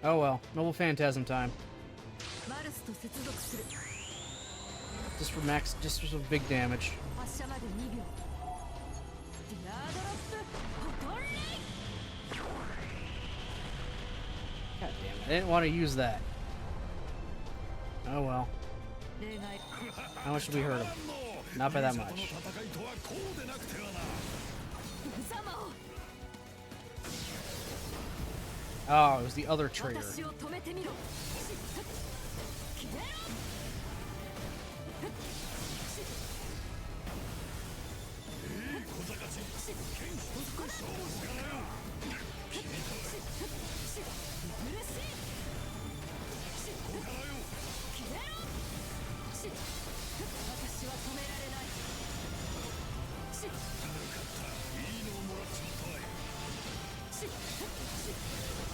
Oh well. Noble Phantasm time. マルスと接続する。 Just for some big damage. 発射まで2秒。ディアードロップフォトンレイ。 God damn it. I didn't want to use that. Oh well. 例外。 How much did we hurt him? Not by that much. 戦いとはこうでなくてはな。無様を。 Oh, it was the other traitor. 私を止めてみろ。消えろ。 小賢しい。剣一つこそからよ。許し。ここからよ。消えろ。私は止められない。よかった。いいのをもらっちまったわい。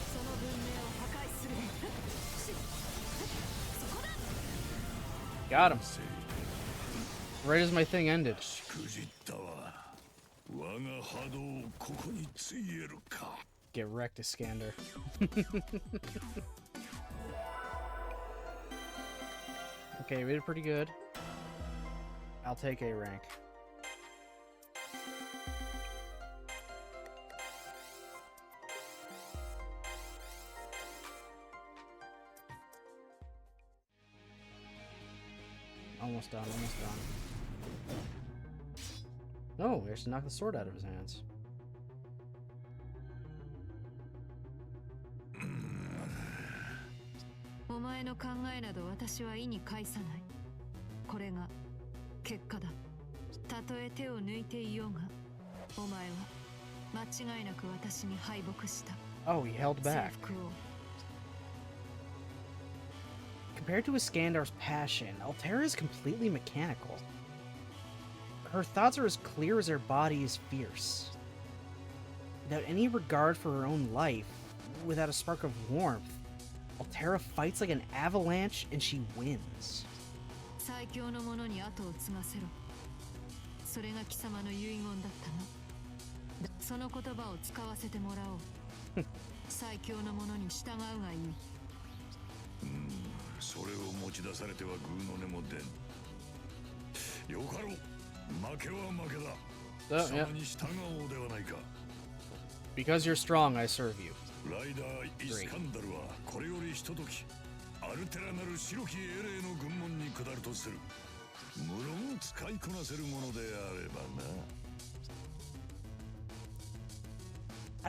その文明を破壊する。そこだ。 Got him. Right as my thing ended. しくじったわ。我が波動をここについえるか。 Get wrecked, Iskander. Okay, we did pretty good. I'll take A rank. Almost done, almost done. No, we actually knocked the sword out of his hands. お前の考えなど私は意に介さない。これが結果だ。たとえ手を抜いていようが、お前は間違いなく私に敗北した。 Oh, he held 征 back. 服王。 Compared to Iskandar's passion, Altera is completely mechanical. Her thoughts are as clear as her body is fierce. Without any regard for her own life, without a spark of warmth, Altera fights like an avalanche and she wins. 最強の者に後を継がせろ。それが貴様の遺言だったな。その言葉を使わせてもらおう。最強の者に従うがいい。それを持ち出されてはグーの音も出ん。よかろう。負けは負けだ。 So, 貴 yeah. 様に従おうではないか。 Because you're strong, I serve you. ライダー・イスカンダルはこれよりひとときアルテラなる白き英霊の軍門に下るとする。無論使いこなせるものであれば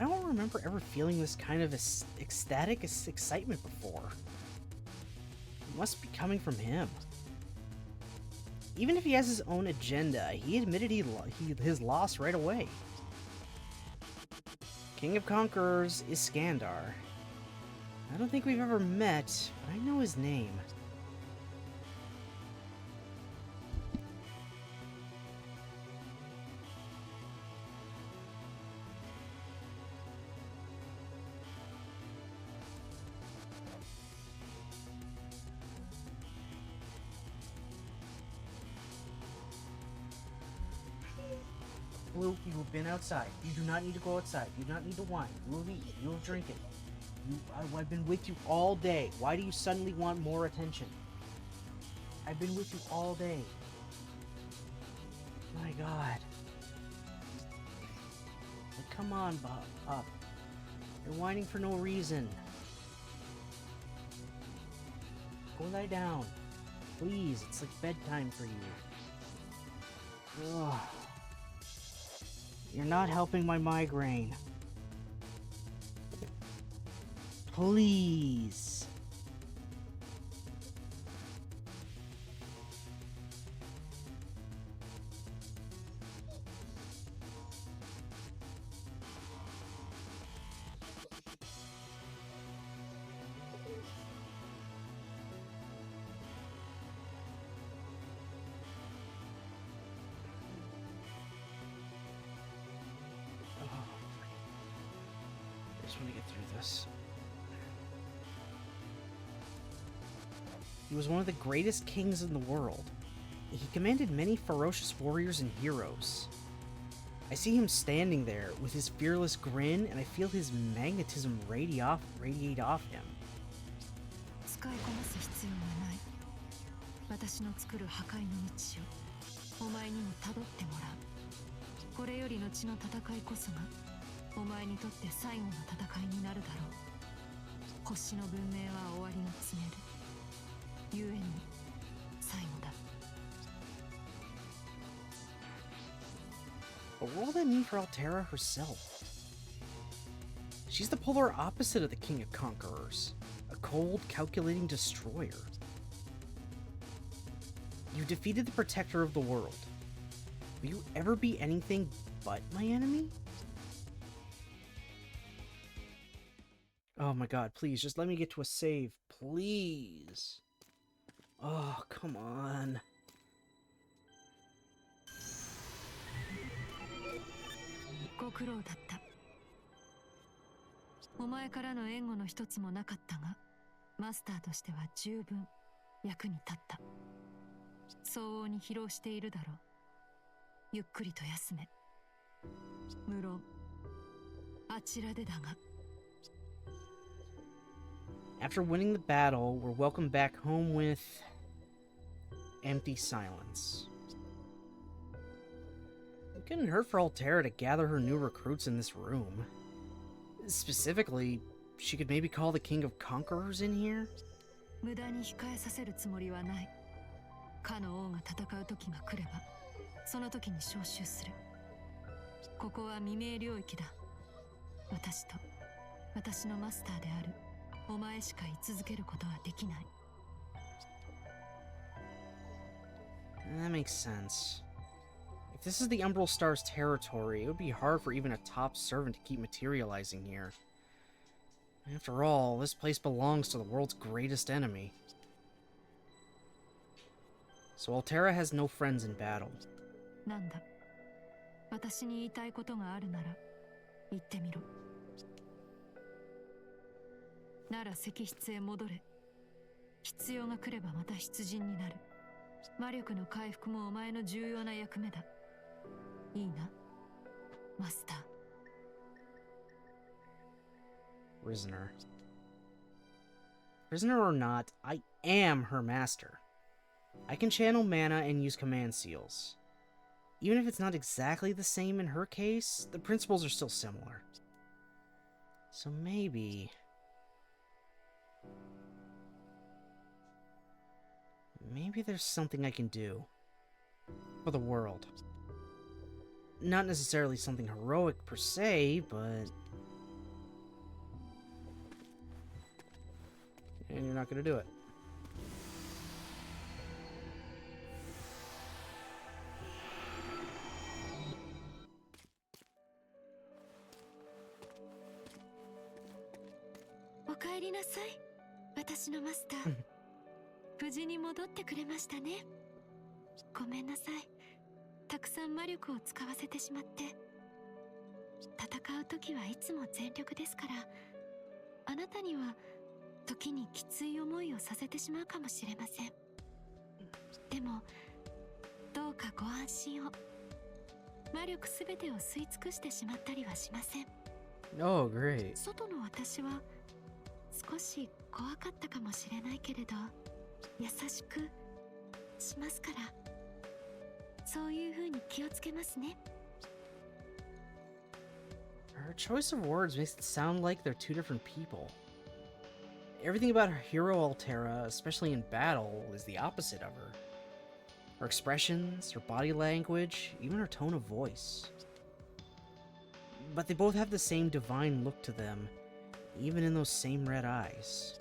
な。I don't remember ever feeling this kind of ecstatic excitement before. It must be coming from him. Even if he has his own agenda, he admitted his loss right away. King of Conquerors is Skandar. I don't think we've ever met, but I know his name. Blue, you have been outside. You do not need to go outside. You do not need to whine. You have eaten. You have drinking. I've been with you all day. Why do you suddenly want more attention? I've been with you all day. My God. Like, come on, Bob. Up. You're whining for no reason. Go lie down. Please, it's like bedtime for you. Ugh. You're not helping my migraine. Please. I just want to get through this. He was one of the greatest kings in the world. He commanded many ferocious warriors and heroes. I see him standing there with his fearless grin, and I feel his magnetism radiate off him. 使いこなす必要はない。私の作る破壊の道をお前にも辿ってもらう。これよりの血の戦いこそがお前にとって最後の戦いになるだろう。星の文明は終わりを告げる。故に最後だ。 But what will that mean for Altera herself? She's the polar opposite of the King of Conquerors, a cold, calculating destroyer. You defeated the protector of the world. Will you ever be anything but my enemy? Oh my God, please, just let me get to a save, please. Oh, come on. ご苦労だった。お前からの援護の一つもなかったが、マスターとしては十分役に立った。相応に疲労しているだろう。ゆっくりと休め。無論、あちらでだが。After winning the battle, we're welcomed back home with empty silence. It couldn't hurt for Altera to gather her new recruits in this room. Specifically, she could maybe call the King of Conquerors in here? 無駄に控えさせるつもりはない。かの王が戦う時が来れば、その時に招集する。ここは未明領域だ。私と私のマスターであるお前しか居続けることはできない。That makes sense. If this is the Umbral Star's territory, it would be hard for even a top servant to keep materializing here. After all, this place belongs to the world's greatest enemy. So Altera has no friends in battle. なんだ。私に言いたいことがあるなら言ってみろ。なら石室へ戻れ。必要が来ればまた出陣になる。魔力の回復もお前の重要な役目だ。いいな、マスター。Prisoner. Prisoner or not, I am her master. I can channel mana and use command seals. Even if it's not exactly the same in her case, the principles are still similar. So maybe... maybe there's something I can do. For the world. Not necessarily something heroic per se, but and you're not gonna do it.おかえりなさい、私のマスター。無事に戻ってくれましたね。ごめんなさい。たくさん魔力を使わせてしまって。戦う時はいつも全力ですから、あなたには時にきつい思いをさせてしまうかもしれません。でもどうかご安心を。魔力すべてを吸い尽くしてしまったりはしません。 Oh, great. 外の私は少し怖かったかもしれないけれど、優しくしますから。そういう風に気をつけますね。 Her choice of words makes it sound like they're two different people. Everything about her hero Altera, especially in battle, is the opposite of her. Her expressions, her body language, even her tone of voice. But they both have the same divine look to them, even in those same red eyes.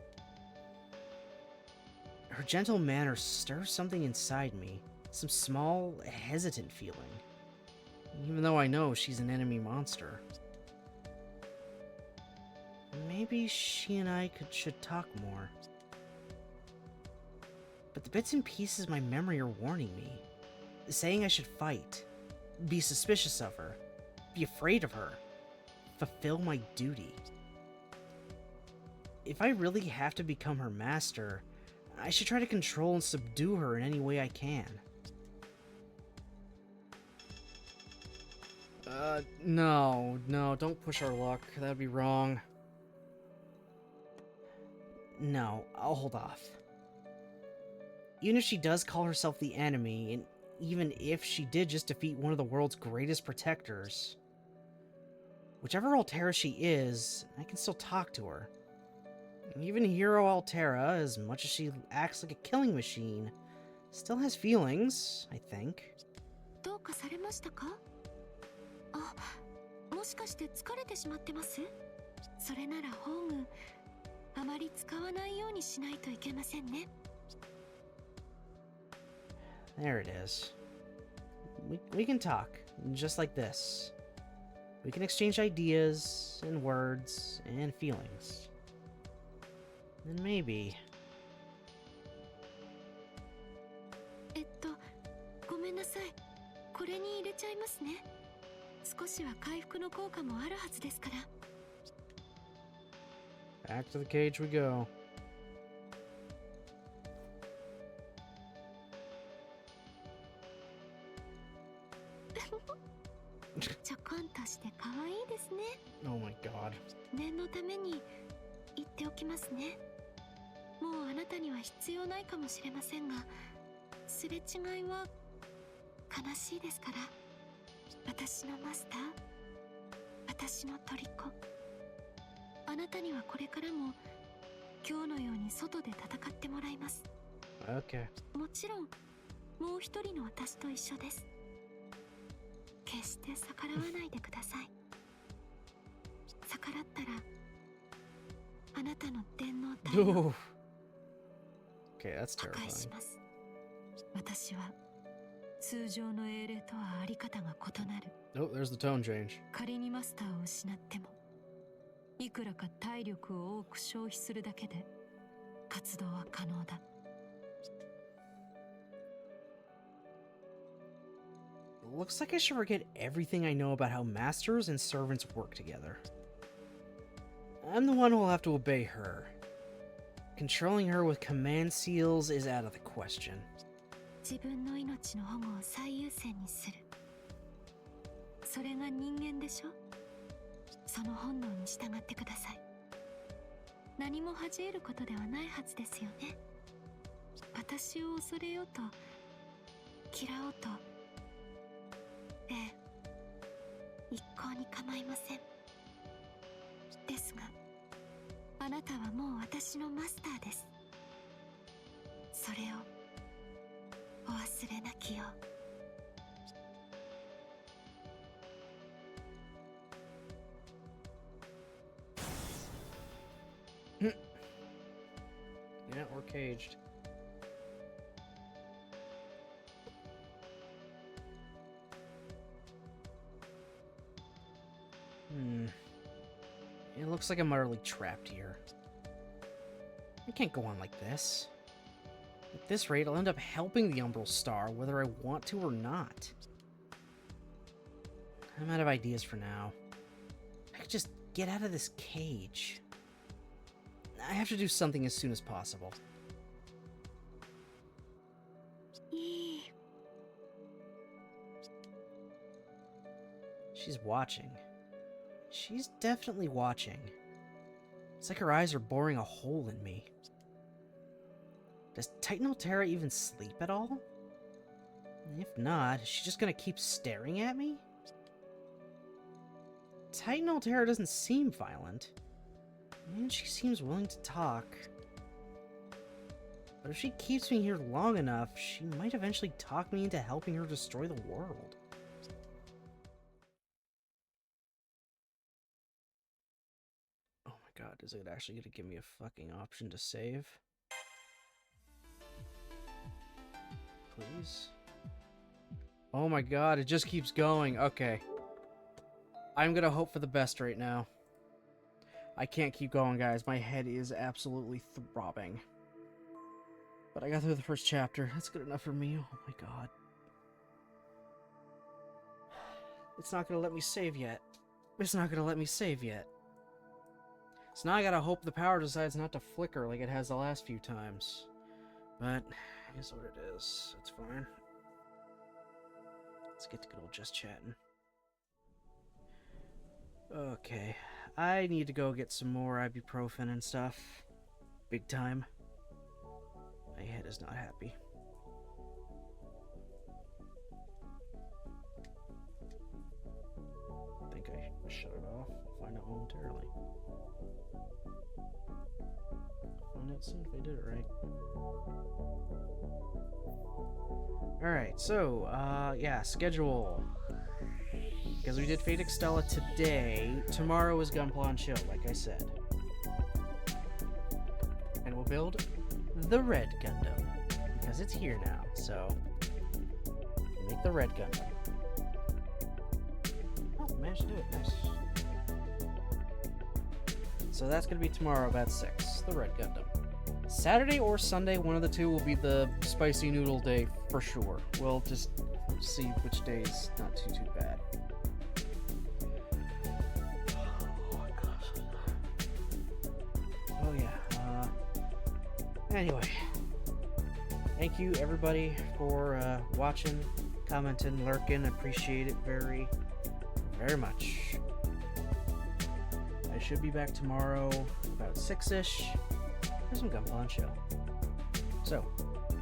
Her gentle manner stirs something inside me, some small, hesitant feeling, even though I know she's an enemy monster. Maybe she and I should talk more. But the bits and pieces of my memory are warning me, saying I should fight, be suspicious of her, be afraid of her, fulfill my duty. If I really have to become her master, I should try to control and subdue her in any way I can. No, don't push our luck. That'd be wrong. No, I'll hold off. Even if she does call herself the enemy, and even if she did just defeat one of the world's greatest protectors, whichever Altera she is, I can still talk to her. And even Hero Altera, as much as she acts like a killing machine, still has feelings, I think. どうかされましたか？あ、もしかして疲れてしまってます？それなら宝具あまり使わないようにしないといけませんね。 There it is. We can talk, just like this. We can exchange ideas, and words, and feelings. And maybe... ごめんなさい。これに入れちゃいますね。少しは回復の効果もあるはずですから。 Back to the cage we go. ちょこんとして可愛いですね。 Oh my god. 念のために言っておきますね。もうあなたには必要ないかもしれませんが、すれ違いは悲しいですから。私のマスター、私の虜。あなたにはこれからも今日のように外で戦ってもらいます。 Okay. もちろんもう一人の私と一緒です。決して逆らわないでください。逆らったらあなたの電脳体を Okay, that's 破壊 terrifying. します。私は通常の英霊とはあり方が異なる。 Oh, there's the tone change. 仮にマスターを失っても、いくらか体力を多く消費するだけで活動は可能だ。 Looks like I should forget everything I know about how masters and servants work together. I'm the one who will have to obey her. Controlling her with command seals is out of the question. 自分の命の保護を最優先にする。それが人間でしょ。その本能に従ってください。何も恥じることではないはずですよね。私を恐れようと嫌おうと、ええ、一向に構いません。ですがあなたはもう私のマスターです。それをお忘れなきよう。 Hmm. caged. It looks like I'm utterly trapped here. I can't go on like this. At this rate, I'll end up helping the Umbral Star, whether I want to or not. I'm out of ideas for now. I could just get out of this cage. I have to do something as soon as possible. She's watching. She's definitely watching. It's like her eyes are boring a hole in me. Does Titan Altera even sleep at all? If not, is she just gonna keep staring at me? Titan Altera doesn't seem violent. And she seems willing to talk. But if she keeps me here long enough, she might eventually talk me into helping her destroy the world. Oh my god, is it actually gonna give me a fucking option to save? Please? Oh my god, it just keeps going. Okay. I'm gonna hope for the best right now. I can't keep going, guys. My head is absolutely throbbing. But I got through the first chapter. That's good enough for me. Oh my god. It's not gonna let me save yet. It's not gonna let me save yet. So now I gotta hope the power decides not to flicker like it has the last few times. But, it is what it is. It's fine. Let's get to good old just chatting. Okay. I need to go get some more ibuprofen and stuff. Big time. My head is not happy. I think I shut it off. I'll find out momentarily. Find out soon if I did it right. Alright, so, yeah, schedule. Because we did Fate Extella today, tomorrow is Gunpla and Chill, like I said. And we'll build the Red Gundam, because it's here now, so make the Red Gundam. Oh, managed to do it, nice. So that's going to be tomorrow about 6, the Red Gundam. Saturday or Sunday, one of the two will be the spicy noodle day for sure. We'll just see which day is not too bad. Oh yeah, anyway. Thank you everybody for watching, commenting, lurking. Appreciate it very, very much. I should be back tomorrow about 6-ish for some Gunpla and Chill. So,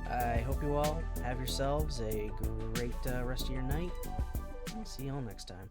I hope you all have yourselves a great rest of your night. I'll see you all next time.